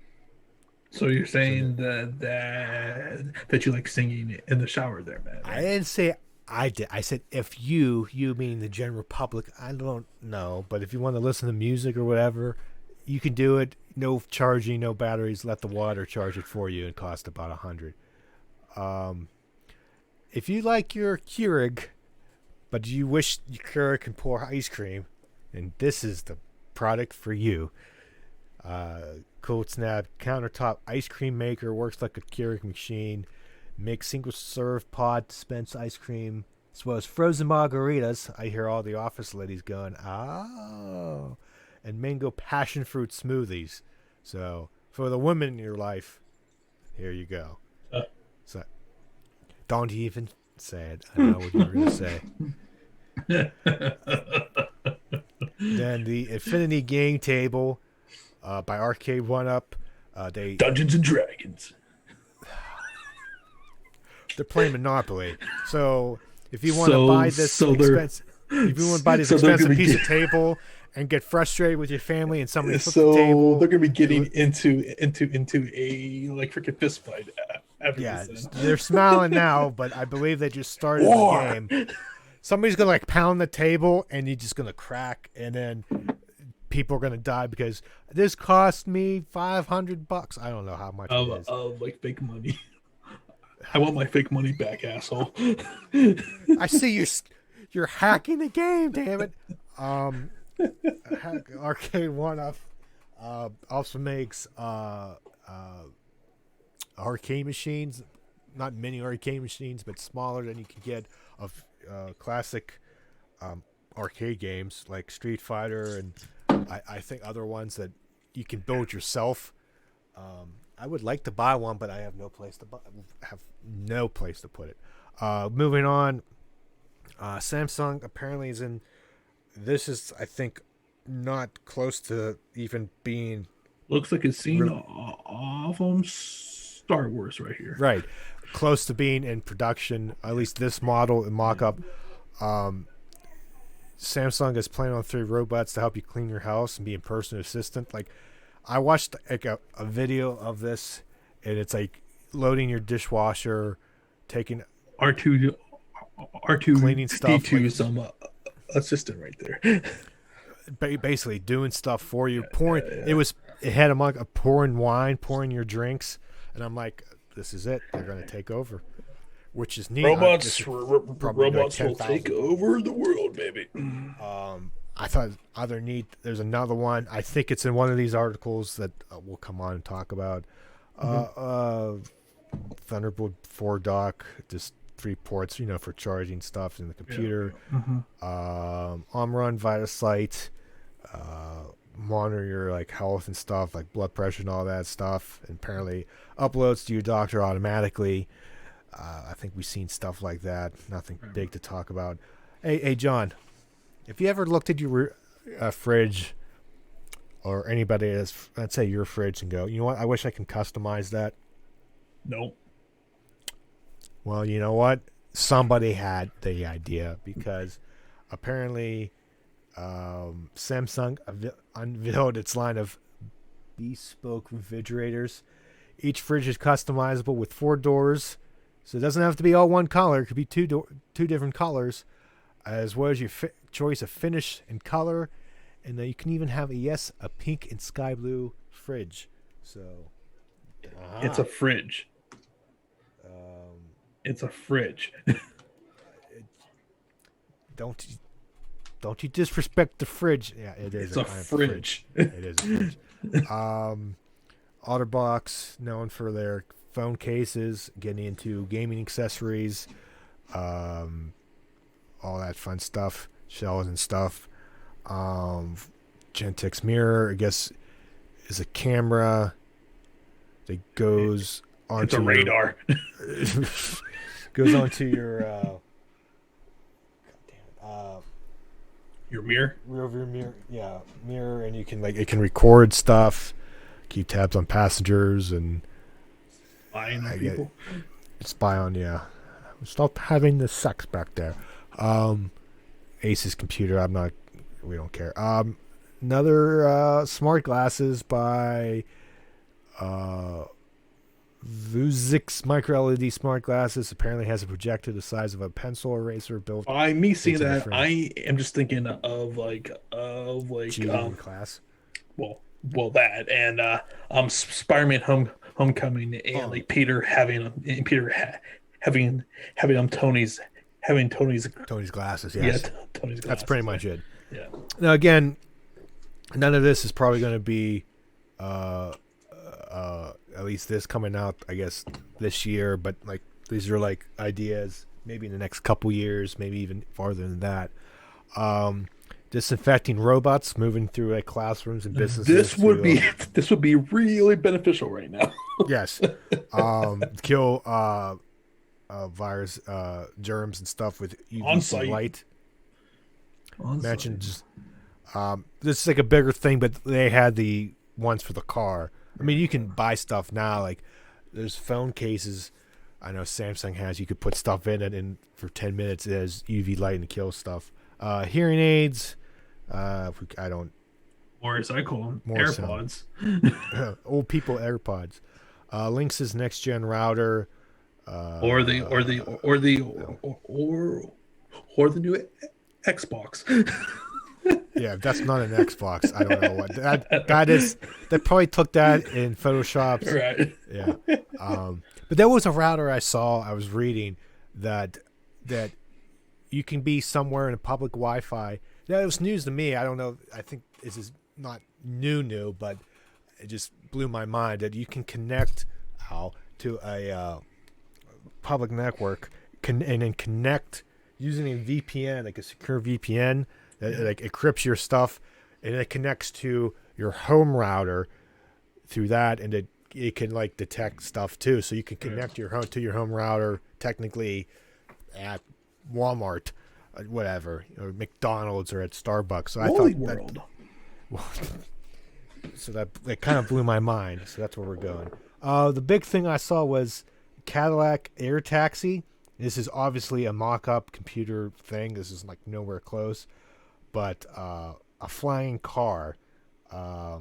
So you're saying that you like singing in the shower there, man? I didn't say I did. I said if you mean the general public. I don't know, but if you want to listen to music or whatever, you can do it. No charging, no batteries. Let the water charge it for you. It costs about $100. If you like your Keurig, but you wish your Keurig can pour ice cream, and this is the product for you. Cold Snap countertop ice cream maker, works like a Keurig machine. Makes single serve pod dispense ice cream as well as frozen margaritas. I hear all the office ladies going, oh, and mango passion fruit smoothies. So for the women in your life, here you go. So don't even say it. I know what you were going to say. Then the Infinity Game Table by Arcade One Up. They Dungeons and Dragons. They're playing Monopoly. So if you want to buy this expensive, if you want to buy this expensive piece of table and get frustrated with your family and somebody flips the table, they're going to be getting into a like freaking fist fight after this. They're smiling now, but I believe they just started the game. Somebody's going to like pound the table and you're just going to crack, and then people are going to die because this cost me $500. I don't know how much it is. Like fake money. I want my fake money back, asshole. I see you're hacking the game, damn it. Arcade One Up also makes arcade machines, not mini arcade machines, but smaller than you can get of classic arcade games like Street Fighter and I think other ones that you can build yourself. I would like to buy one, but I have no place to put it. Moving on, Samsung apparently is in. This is, I think, not close to even being. Looks like it's seen off Star Wars right here. Right, close to being in production. At least this model and mock-up. Samsung is planning on 3 robots to help you clean your house and be a personal assistant. Like, I watched like a video of this, and it's like loading your dishwasher, taking R2 cleaning stuff, D2 some assistant right there. Basically doing stuff for you. Pouring. It had a mug of pouring wine, pouring your drinks, and I'm like, this is it. They're gonna take over, which is neat. Robots will take over the world, baby. I thought other neat. There's another one. I think it's in one of these articles that we'll come on and talk about. Thunderbolt 4 dock. Just 3 ports, for charging stuff in the computer. Yeah. Mm-hmm. On-run via site, monitor your like health and stuff, like blood pressure and all that stuff, and apparently uploads to your doctor automatically. I think we've seen stuff like that. Nothing big to talk about. Hey, John, if you ever looked at your fridge, or anybody has, let's say your fridge, and go, you know what? I wish I can customize that. Nope. Well, you know what? Somebody had the idea, because apparently Samsung unveiled its line of bespoke refrigerators. Each fridge is customizable with 4 doors, so it doesn't have to be all one color. It could be two different colors, as well as your choice of finish and color, and then you can even have a pink and sky blue fridge. So it's a fridge. It's a fridge. Don't you disrespect the fridge? Yeah, it is. It's a fridge. It is a fridge. OtterBox, known for their phone cases, getting into gaming accessories, all that fun stuff, shells and stuff. Gentex mirror, I guess, is a camera that goes onto it's a radar. Goes onto your your mirror. Rear mirror, yeah, mirror, and you can it can record stuff, keep tabs on passengers, and spying on people. Spy on, yeah. Stop having the sex back there. Asus computer. We don't care. Another smart glasses by Vuzix micro LED smart glasses. Apparently has a projector the size of a pencil eraser built. By me seeing that, I am just thinking of class. Well, that and Spider-Man Homecoming, and like Peter having Tony's glasses. Yes. Yeah, Tony's glasses. That's pretty much it. Yeah. Now again, none of this is probably going to be at least this coming out, I guess, this year, but like these are like ideas maybe in the next couple years, maybe even farther than that. Disinfecting robots moving through like classrooms and businesses. This would be really beneficial right now. Yes. Kill virus, germs and stuff with UV light. Imagine just this is like a bigger thing, but they had the ones for the car. I mean, you can buy stuff now. Like there's phone cases. I know Samsung has. You could put stuff in it, and for 10 minutes it has UV light and kill stuff. Hearing aids. I don't. Or as I call them, AirPods. Old people AirPods. Lynx's next gen router. Or the new Xbox. Yeah, that's not an Xbox. I don't know what that is. They probably took that in Photoshop. Right. Yeah. But there was a router I was reading that you can be somewhere in a public Wi-Fi. Now, it was news to me. I don't know. I think this is not new, but it just blew my mind that you can connect to a public network and then connect using a VPN, like a secure VPN that like encrypts your stuff, and it connects to your home router through that, and it can like detect stuff too. So you can connect your home router technically at Walmart, whatever, or McDonald's or at Starbucks. So Holy I thought world. So that kind of blew my mind. So that's where we're going. The big thing I saw was Cadillac Air Taxi. This is obviously a mock-up computer thing. This is like nowhere close, but a flying car that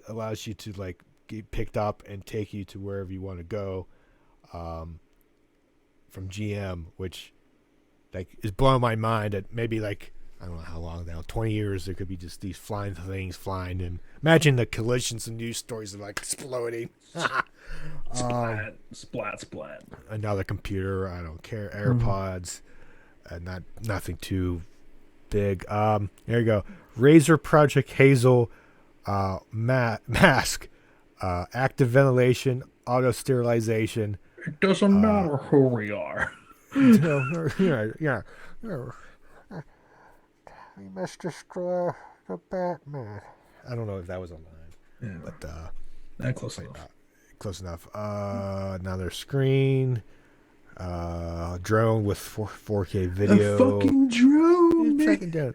allows you to like get picked up and take you to wherever you want to go, from GM, which like is blowing my mind. That maybe like I don't know how long now, 20 years, there could be just these flying things flying, and imagine the collisions and news stories of like exploding. Splat. Another computer, I don't care. AirPods, nothing too big. There you go. Razer Project Hazel mask, active ventilation, auto sterilization, It doesn't Uh, matter who we are. no, no, yeah. No, we must destroy the Batman. I don't know if that was a line, Yeah, but not close wait, enough. close enough. Another screen. Drone with 4K A video. fucking drone, man. Tracking down.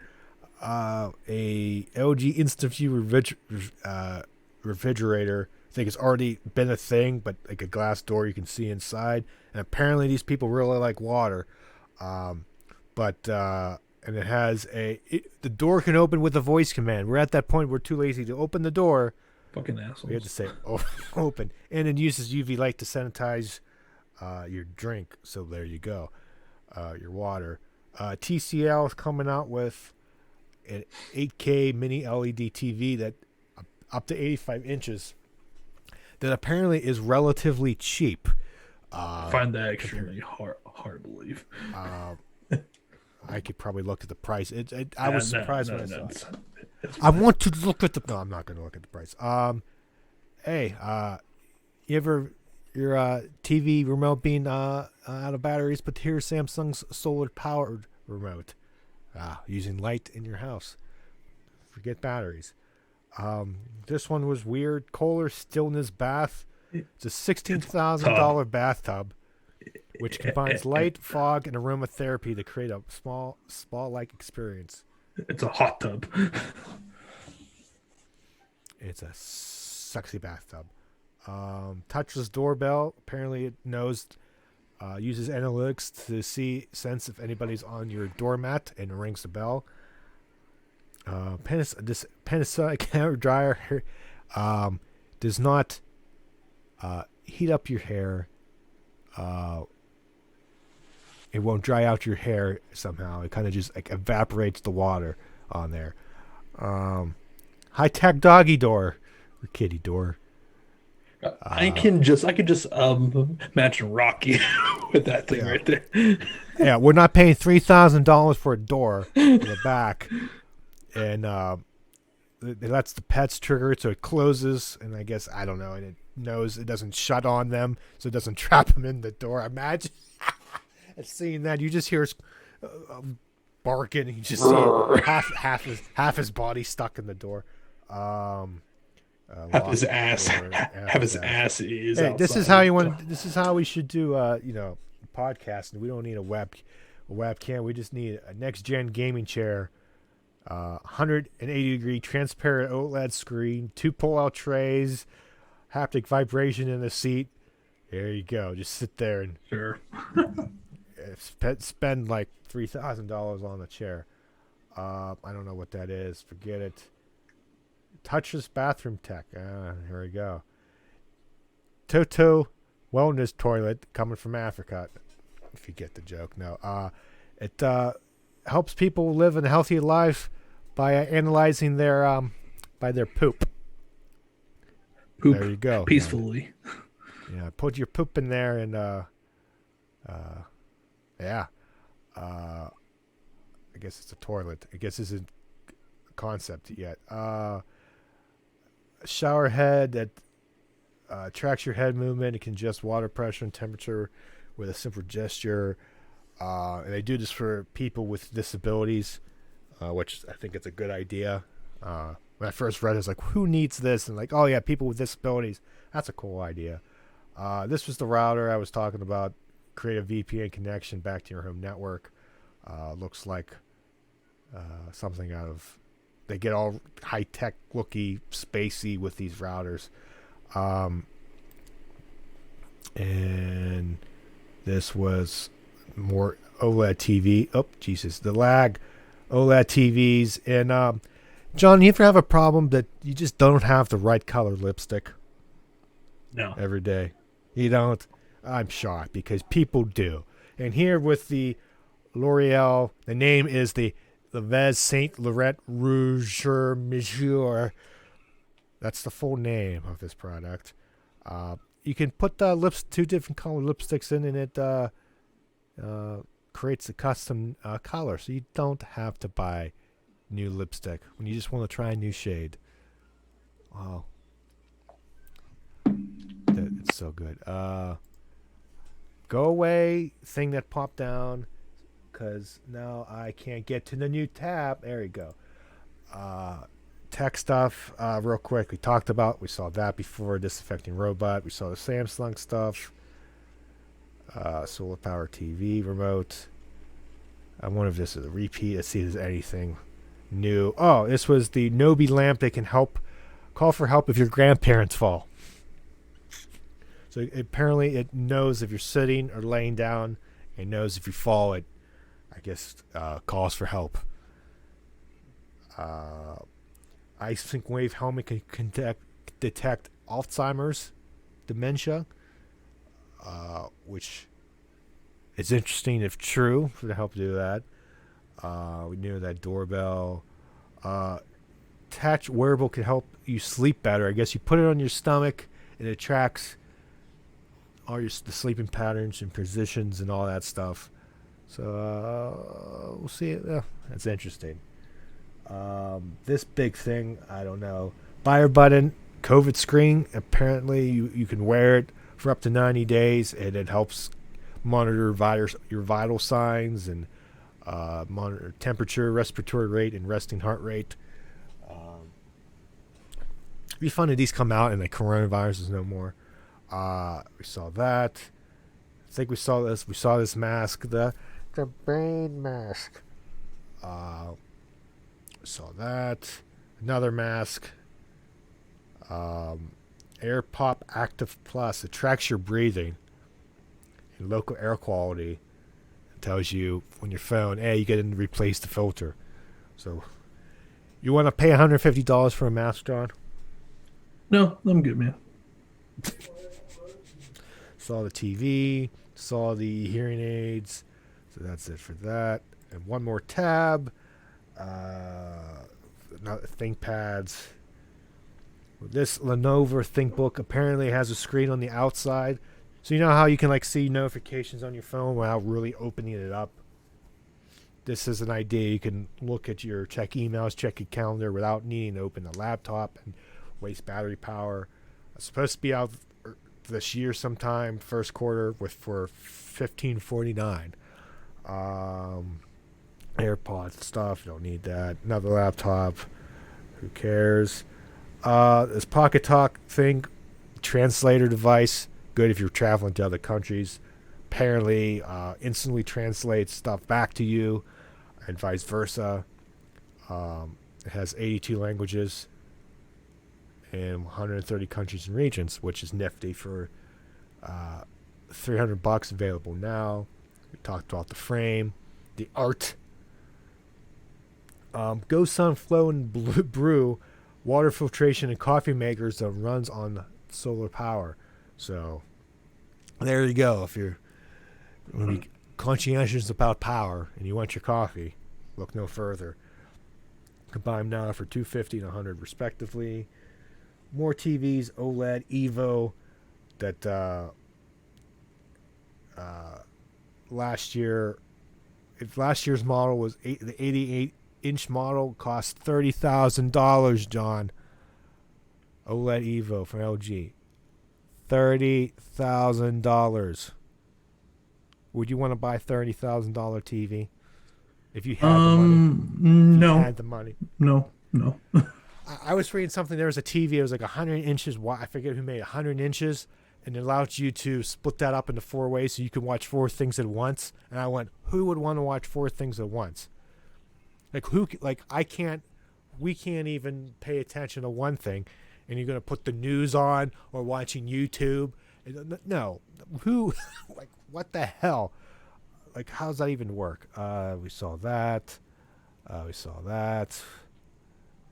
A LG Instant View refrigerator. I think it's already been a thing, but like a glass door you can see inside. And apparently these people really like water. Um, but and it has the door can open with a voice command. We're at that point we're too lazy to open the door. Fucking We have to assholes. say open, and it uses UV light to sanitize your drink. So there you go, your water. TCL is coming out with an 8K mini LED TV that up to 85 inches that apparently is relatively cheap. I Uh, find that compared, extremely hard to believe. uh, I could probably look at the price. I was No, surprised no, when I no. saw it. It's I fine. want to look at the. No, I'm not going to look at the price. Hey, you ever your TV remote being out of batteries? But here's Samsung's solar powered remote. Using light in your house. Forget batteries. This one was weird. Kohler Stillness Bath. It's a It's tough. $16,000 bathtub, which combines light, fog, and aromatherapy to create a small spa-like experience. It's a hot tub. It's a sexy bathtub. Touchless doorbell. Apparently, it uses analytics to sense if anybody's on your doormat and rings the bell. This Panasonic hair dryer does not heat up your hair. It won't dry out your hair somehow. It kind of just like evaporates the water on there. High tech doggy door or kitty door. Uh, I could just imagine Rocky with that thing yeah, right there. yeah. We're not paying $3,000 for a door in the back, and it lets the pets trigger it so it closes. And I guess I don't know, and it knows it doesn't shut on them, so it doesn't trap them in the door. Imagine seeing that. You just hear barking, and you just see half his body stuck in the door. Um, Have his Lock the ass, door. Half have his his ass. ass is Hey, this is outside how of you the door. want. This is how we should do. Podcasting. We don't need a webcam. We just need a next gen gaming chair. 180-degree transparent OLED screen, two pull-out trays, haptic vibration in the seat. There you go. Just sit there and Sure. spend like $3,000 on a chair. I don't know what that is. Forget it. Touchless bathroom tech. Here we go. Toto wellness toilet coming from Africa. If you get the joke, no. It helps people live a healthy life by analyzing by their poop. Poop There you go. peacefully. Put your poop in there and yeah. I guess it's a toilet. I guess this isn't a concept yet. Shower head that tracks your head movement. It can adjust water pressure and temperature with a simple gesture. And they do this for people with disabilities, which I think it's a good idea. When I first read it, I was like, who needs this? And like, oh yeah, people with disabilities. That's a cool idea. This was the router I was talking about. Create a VPN connection back to your home network. Looks like something out of. They get all high tech looky, spacey with these routers. And this was more OLED TV. Oh, Jesus, the lag. OLED TVs. And, John, you ever have a problem that you just don't have the right color lipstick No. every day? You don't? I'm shocked because people do. And here with the L'Oreal, the name is the Vez Saint Laurent Rouge Monsieur. That's the full name of this product. You can put two different color lipsticks in, and it creates a custom color, so you don't have to buy new lipstick when you just want to try a new shade. Wow, it's so good. go away thing that popped down because now I can't get to the new tab. There you go. Tech stuff, real quick. We saw that before. Disaffecting robot. We saw the Samsung stuff. Solar power TV remote. I wonder if this is a repeat. Let's see if there's anything new. Oh, this was the Nobi lamp that can call for help if your grandparents fall. So apparently it knows if you're sitting or laying down. It knows if you fall. It, I guess, calls for help. Ice Sync Wave helmet can detect Alzheimer's, dementia, which is interesting if true to help do that. We knew that doorbell. Attached wearable can help you sleep better. I guess you put it on your stomach and it tracks all the sleeping patterns and positions and all that stuff. So we'll see. That's interesting. This big thing, I don't know. Buyer button, COVID screen. Apparently, you can wear it for up to 90 days, and it helps monitor your vital signs and monitor temperature, respiratory rate, and resting heart rate. It'd be fun if these come out and the coronavirus is no more. We saw that. I think we saw this. We saw this mask, the brain mask. Saw that. Another mask. Air Pop Active Plus. It tracks your breathing and local air quality. It tells you on your phone, hey, you get to replace the filter. So, you want to pay $150 for a mask, John? No, I'm good, man. Saw the TV. Saw the hearing aids. So that's it for that. And one more tab. ThinkPads. This Lenovo ThinkBook apparently has a screen on the outside, so you know how you can see notifications on your phone without really opening it up. This is an idea. You can check emails, check your calendar without needing to open the laptop and waste battery power. It's supposed to be out this year sometime, first quarter, for $15.49. AirPods stuff, you don't need that. Another laptop, who cares? This Pocket Talk thing, translator device, good if you're traveling to other countries. Apparently, instantly translates stuff back to you, and vice versa. It has 82 languages in 130 countries and regions, which is nifty for $300 available now. We talked about the frame, the art. Go Sun Flow and Brew water filtration and coffee makers that runs on solar power. So there you go. If you're conscientious about power and you want your coffee, look no further. Combine them now for $250 and $100 respectively. More TVs, OLED, Evo, that last year's model was the 88-inch model cost $30,000, John. OLED Evo from LG. $30,000. Would you want to buy $30,000 TV if you had the money? No. You had the money. No. I was reading something. There was a TV. It was 100 inches wide. I forget who made it. 100 inches, and it allowed you to split that up into 4 ways, so you could watch 4 things at once. And I went, who would want to watch 4 things at once? We can't even pay attention to one thing, and you're going to put the news on or watching YouTube. No, who? What the hell? How does that even work? We saw that.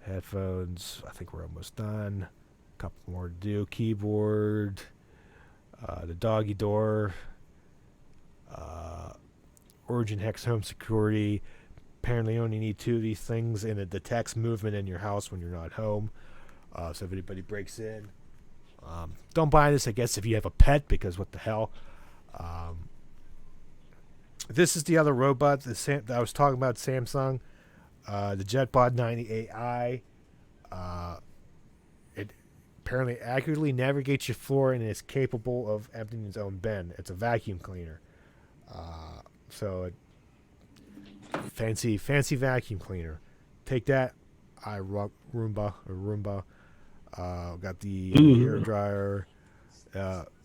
Headphones. I think we're almost done. A couple more to do. Keyboard. The doggy door. Origin Hex Home Security. Apparently you only need 2 of these things, and it detects movement in your house when you're not home. So if anybody breaks in. Don't buy this, I guess, if you have a pet, because what the hell. This is the other robot that I was talking about, Samsung. The JetBot 90AI. It apparently accurately navigates your floor and is capable of emptying its own bin. It's a vacuum cleaner. So fancy vacuum cleaner. Take that, Roomba. Got the hair Ooh. dryer.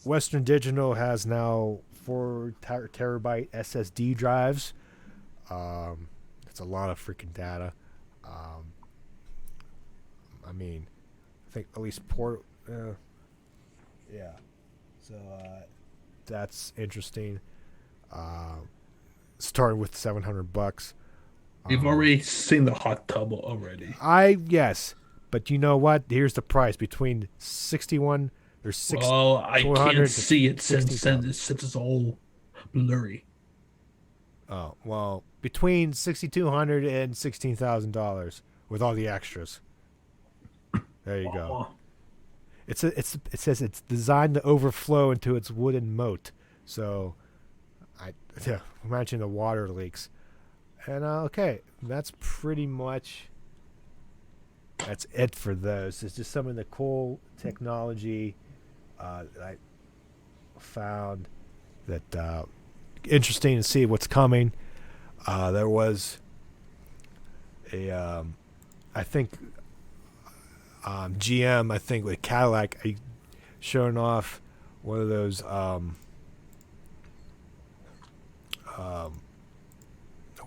Western Digital has now 4 terabyte SSD drives. That's a lot of freaking data. Um, I mean, I think at least yeah. So that's interesting. Uh, Starting with $700. You've Um, already seen the hot tub already. yes, but you know what? Here's the price between 61 or six Well, I can't 200 to see it since 16,000. since it's all blurry. Oh well, between 6,200 and $16,000 with all the extras. There you go. Oh, It says it's designed to overflow into its wooden moat. So I yeah, imagine the water leaks. And okay, that's pretty much that's it for those. It's just some of the cool technology that I found that interesting to see what's coming. There was a I think GM, I think with Cadillac, showing off one of those um,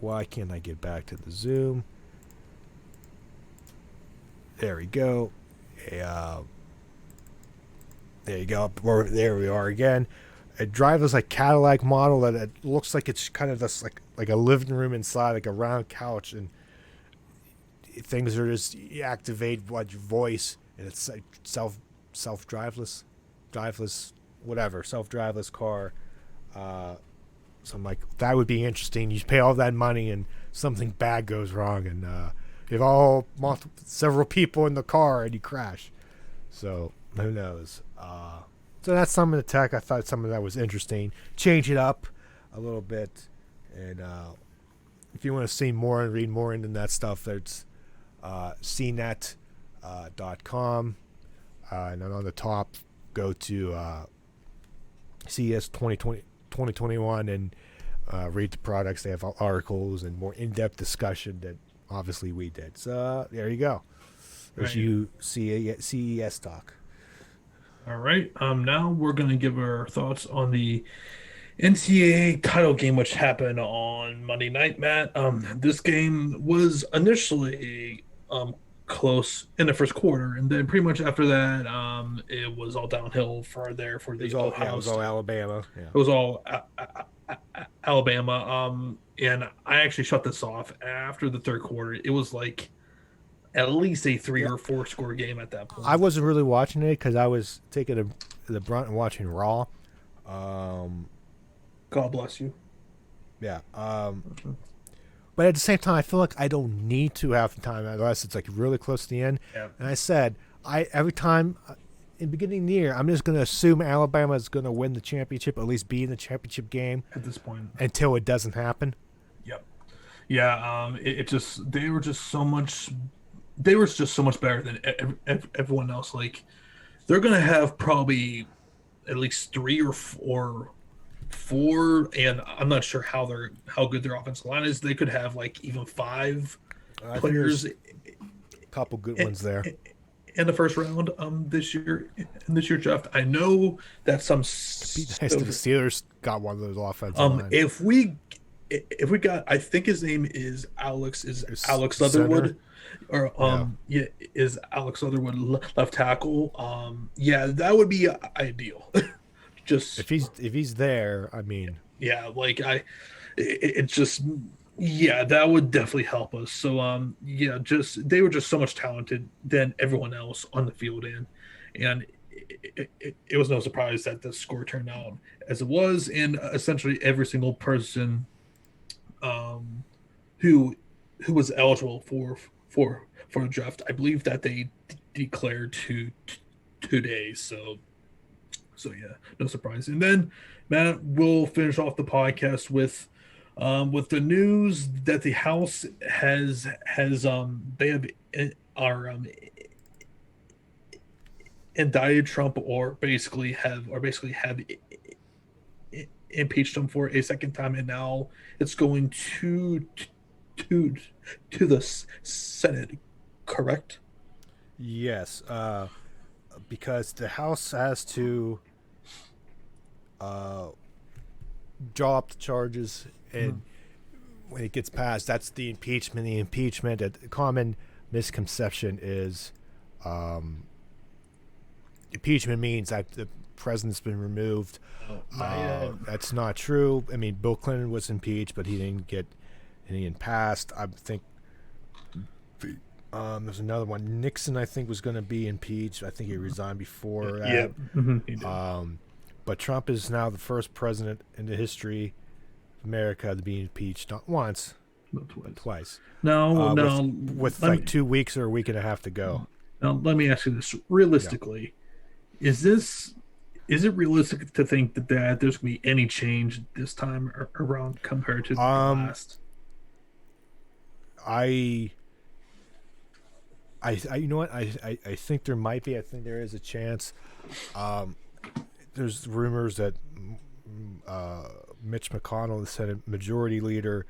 why can't I get back to the zoom? There we go. Uh, there you go. There we are again. A driverless like Cadillac model that it looks like it's kind of just like a living room inside, like a round couch, and things are just you activate what your voice, and it's like driveless, whatever, self driveless car. So I'm like, that would be interesting. You pay all that money and something bad goes wrong, and you have several people in the car and you crash. So who knows? So that's some of the tech. I thought some of that was interesting. Change it up a little bit, and if you want to see more and read more into that stuff, there's cnet.com, and then on the top, go to CES 2021 and read the products. They have articles and more in-depth discussion that obviously we did. So there you go. There's right. CES talk. All right. Now we're gonna give our thoughts on the NCAA title game, which happened on Monday night, Matt. This game was initially close in the first quarter, and then pretty much after that, it was all downhill for there for the It Ohio was all State. Alabama. Yeah. It was all Alabama. And I actually shut this off after the third quarter. It was like at least a three Yeah. or four score game at that I point. wasn't really watching it because I was taking the brunt and watching Raw. Um, God bless you. yeah. But at the same time, I feel like I don't need to have time unless it's like really close to the end. Yeah, And I said, every time in the beginning of the year, I'm just going to assume Alabama is going to win the championship, at least be in the championship game at this point. until it doesn't happen. Yep. Yeah. It just they were just so much. They were just so much better than everyone else. Like they're gonna have probably at least three or four, and I'm not sure how good their offensive line is. They could have like even five I think players there's a couple good in, ones there. in the first round this year in this year's draft. I know that some It'd be nice if the Steelers got one of those offensive lines. if we got, I think his name is There's Alex center. Leatherwood, or Yeah. yeah, is Alex Leatherwood left tackle. Yeah, that would be ideal. Just If he's there, I mean, yeah, like it's just yeah, that would definitely help us. So yeah, just they were just so much talented than everyone else on the field, and it was no surprise that the score turned out as it was, and essentially every single person um who who was eligible for the draft, I believe that they declared today. So yeah, no surprise. And then Matt will finish off the podcast with the news that the House has they have are indicted Trump or basically have impeached him for a second time, and now it's going to to the Senate, correct? Yes, because the House has to uh, draw up the charges, Mhm. and when it gets passed, that's the impeachment. The impeachment, a common misconception is um, impeachment means that the president's been removed. No, not yet. That's not true. I mean, Bill Clinton was impeached, but he didn't get any passed. I think there's another one. Nixon, I think, was going to be impeached. I think he resigned before Yeah, that. he did. But Trump is now the first president in the history of America to be impeached, not once, Not but twice. twice. No, With no. Let like me 2 weeks or a week and a half to go. now let me ask you this Yeah. realistically: is this is it realistic to think that there's going to be any change this time around compared to the Um, last? I, you know what? I think there might be. I think there is a chance. Um, there's rumors that uh, Mitch McConnell, the Senate Majority Leader,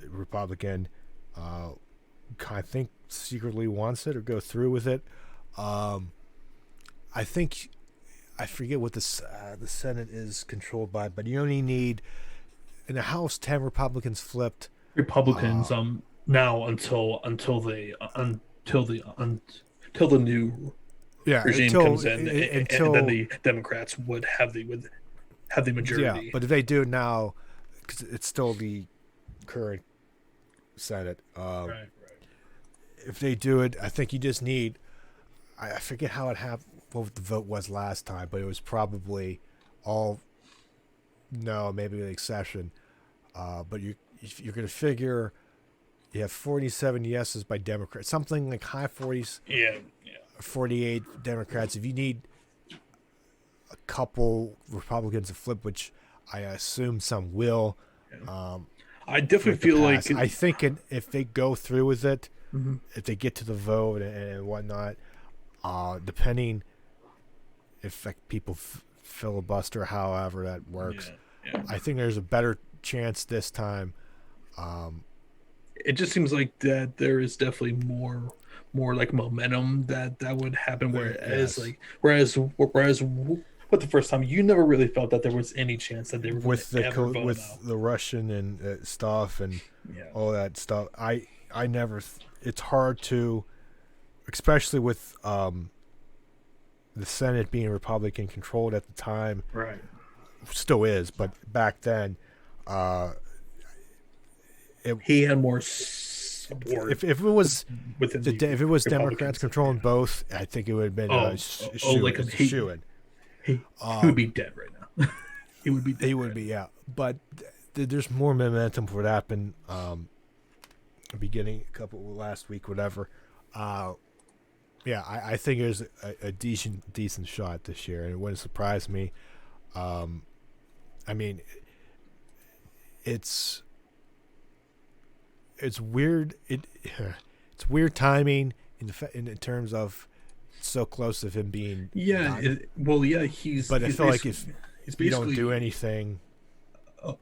Republican, uh, I think secretly wants it or go through with it. Um, I think I forget what the Senate is controlled by, but you only need in the House 10 Republicans flipped. Republicans Uh, now until the new yeah, regime until comes in, and then until the Democrats would have the yeah, majority. but if they do it now, because it's still the current Senate. Right, If they do it, I think you just need. I forget how it happened. What the vote was last time, but it was probably all. No, maybe an exception. But you're going to figure you have 47 yeses by Democrats, something like high 40s, yeah, yeah. 48 Democrats. If you need a couple Republicans to flip, which I assume some will, Yeah. um, I for definitely it to feel pass. like I think if they go through with it, mhm, if they get to the vote and whatnot, depending if like, people filibuster, however that works, yeah, yeah. I think there's a better chance this time. Um, It just seems like that there is definitely more like momentum that would happen. yes, Whereas with the first time, you never really felt that there was any chance that they were going with to ever vote him with out. the Russian and stuff and Yeah, all that stuff, I never. It's hard to, especially with the Senate being Republican controlled at the time, right. still is, but back then, uh, it He had more support if it was within the if it was Democrats Republicans. Yeah. controlling both, I think it would have been a Like it's a shoe in. he would be dead right now. He would be dead He would right be, yeah, but there's more momentum for what happened. Beginning a couple last week, whatever. Uh, yeah, I think there's a decent shot this year, and it wouldn't surprise me. Um, I mean, it's it's weird. It's weird timing in terms of so close of him being Yeah, not. well, yeah, But I feel like if he's you don't do basically anything,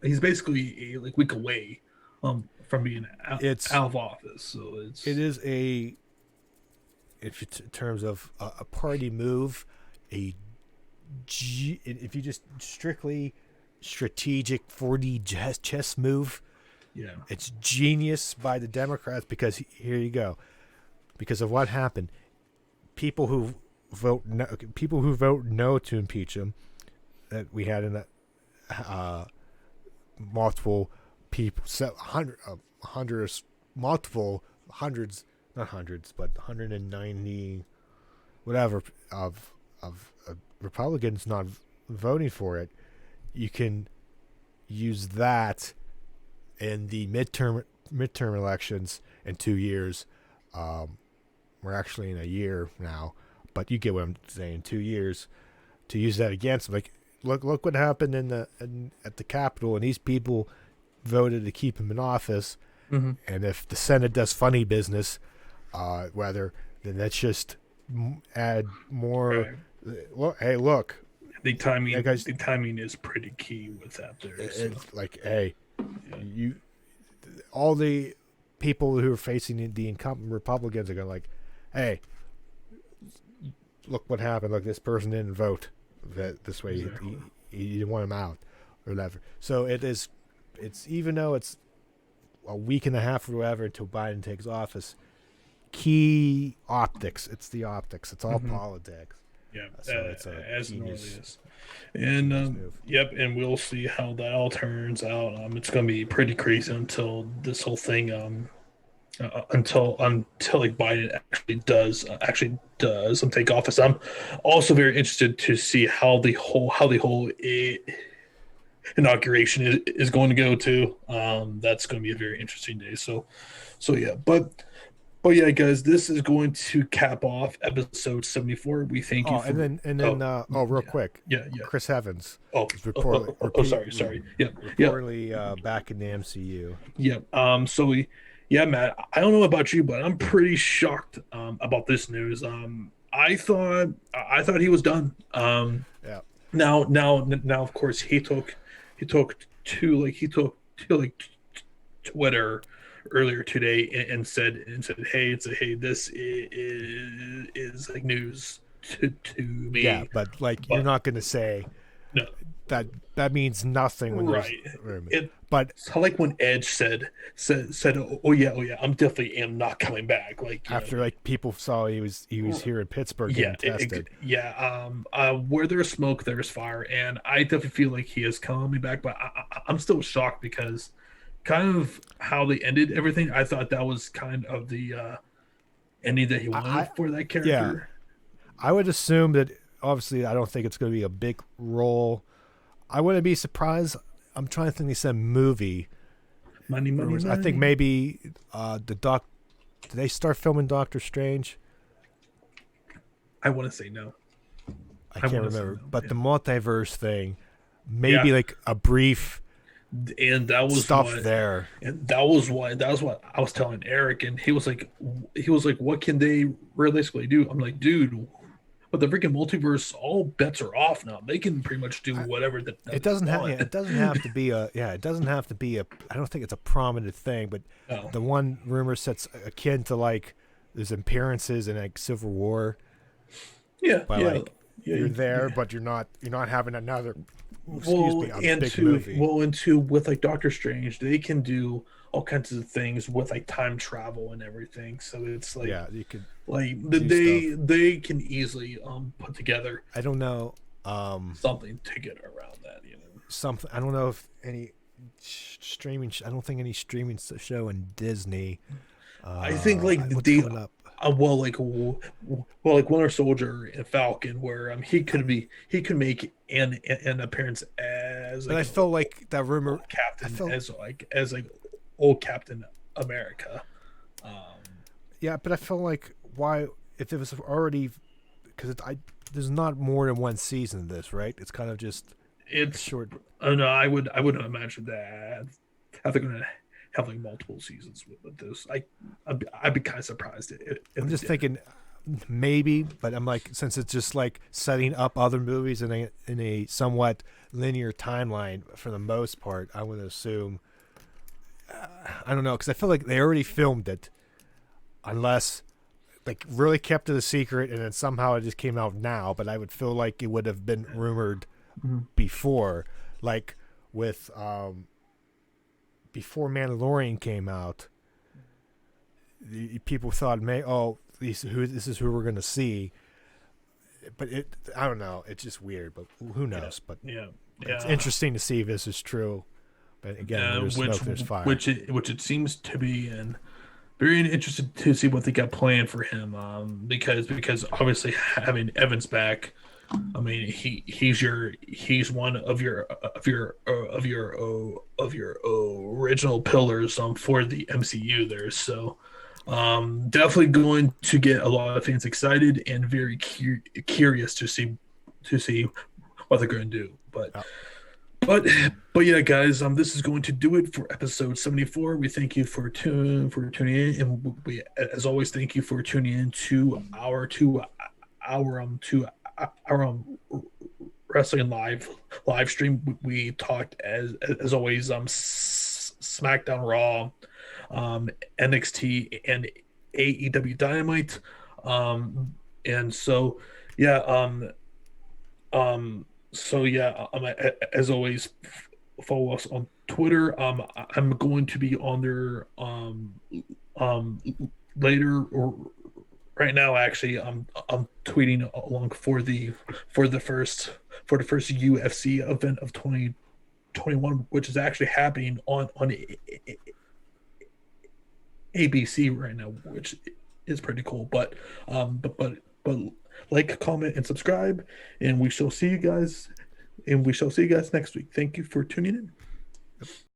he's basically a like week away from being it's out of office. So it it's is a if it's in terms of a party move, if you just strictly strategic 4D chess move, yeah, it's genius by the Democrats because here you go. Because of what happened, people who vote no to impeach him, that we had in the multiple people, hundreds, multiple hundreds, not hundreds, but 190 whatever of Republicans not voting for it. You can use that in the midterm elections in 2 years. We're actually in a year now, but you get what I'm saying. 2 years to use that against them. Like, look what happened at the Capitol, and these people voted to keep him in office. mm-hmm. And if the Senate does funny business, whether then that's just add more. Right. Look, hey, look, The yeah, timing, guys, the timing is pretty key with that there. So it's like, hey, yeah, you, all the people who are facing the incumbent Republicans are going like, hey, look what happened. Look, this person didn't vote that this way. exactly. He didn't want him out or whatever. So it is. It's even though it's a week and a half or whatever until Biden takes office. Key optics. It's the optics. It's all Hmm. politics. Yeah, So it's a as it normally genius, is. And genius move. yep, and we'll see how that all turns out. It's going to be pretty crazy until this whole thing until like Biden actually does take office. I'm also very interested to see how the whole inauguration is going to go to. That's going to be a very interesting day. So yeah, but yeah, guys, this is going to cap off episode 74. We thank you Oh, for and then real yeah quick, yeah. Chris Evans Oh, is sorry. Yeah. reportedly back in the MCU. Yeah. Yeah, Matt, I don't know about you, but I'm pretty shocked about this news. I thought he was done. Yeah, Now, of course, he took to like Twitter earlier today and said, hey, this is like news to yeah, me, but like you're but not gonna say no, that. That means nothing when there's right. rumors. It, But So like when Edge said, oh yeah, I'm definitely am not coming back. Like after like people saw he was here in Pittsburgh yeah, getting tested. yeah. Where there's smoke, there's fire, and I definitely feel like he is coming back. But I'm still shocked because kind of how they ended everything. I thought that was kind of the ending that he wanted I for that yeah, character. I would assume that obviously I don't think it's going to be a big role. I wouldn't be surprised. I'm trying to think. They said movie Money, money, rumors. I think money. maybe the doc. Did they start filming Doctor Strange? I want to say no. I I can't want to say remember. no. But Yeah. the multiverse thing, maybe Yeah, like a brief and that was stuff what there. and that was what I was telling Eric, and he was like, what can they realistically do? I'm like, dude, but the freaking multiverse, all bets are off now. They can pretty much do whatever that It they doesn't have. Yeah, want. it doesn't have to be a. Yeah, it doesn't have to be a. I don't think it's a prominent thing, but No. the one rumor sets akin to like there's appearances in like Civil War, Yeah, by yeah, like you're yeah, there, yeah. but you're not having another. Excuse Well, me, a and big movie. with like Doctor Strange, they can do all kinds of things with like time travel and everything. So it's Yeah, you could like do stuff. they can easily put together I don't know. Um, something to get around that. You know. something. I don't know if any streaming. I don't think any streaming show in Disney. I think like What's the coming up? like Winter Soldier and Falcon, where he could make an appearance as But like I felt like that rumor. old I Captain felt as like old Captain America. Um, Yeah, but I felt like why if it was already because I there's not more than one season of this, right? It's kind of just a it's short. I don't know. I wouldn't imagine that they're gonna have like multiple seasons with this. I'd be kind of surprised if I'm they just did. thinking maybe, but I'm like since it's just like setting up other movies in a somewhat linear timeline for the most part, I would assume. I don't know because I feel like they already filmed it, unless like really kept it a secret and then somehow it just came out now. But I would feel like it would have been rumored Mhm. before, like with before Mandalorian came out, people thought, "May this is who we're gonna see." But I don't know. It's just weird. But who Yeah, knows? But yeah, it's yeah. interesting to see if this is true. But again, where there's smoke, there's fire. Which it seems to be, and very interested to see what they got planned for him. Because obviously having Evans back, I mean he's one of your original pillars for the MCU there. So definitely going to get a lot of fans excited and very curious to see what they're going to do. Uh, But but yeah, guys, this is going to do it for episode 74. We thank you for tuning in, and we, as always, thank you for tuning in to our to our wrestling live stream. We talked as always SmackDown, Raw, NXT, and AEW Dynamite. Um, and so yeah, as always, follow us on Twitter. I'm going to be on there um later, or right now actually. I'm tweeting along for the first for the first UFC event of 2021, which is actually happening on ABC right now, which is pretty cool. But like, comment, and subscribe, and we shall see you guys next week. Thank you for tuning in.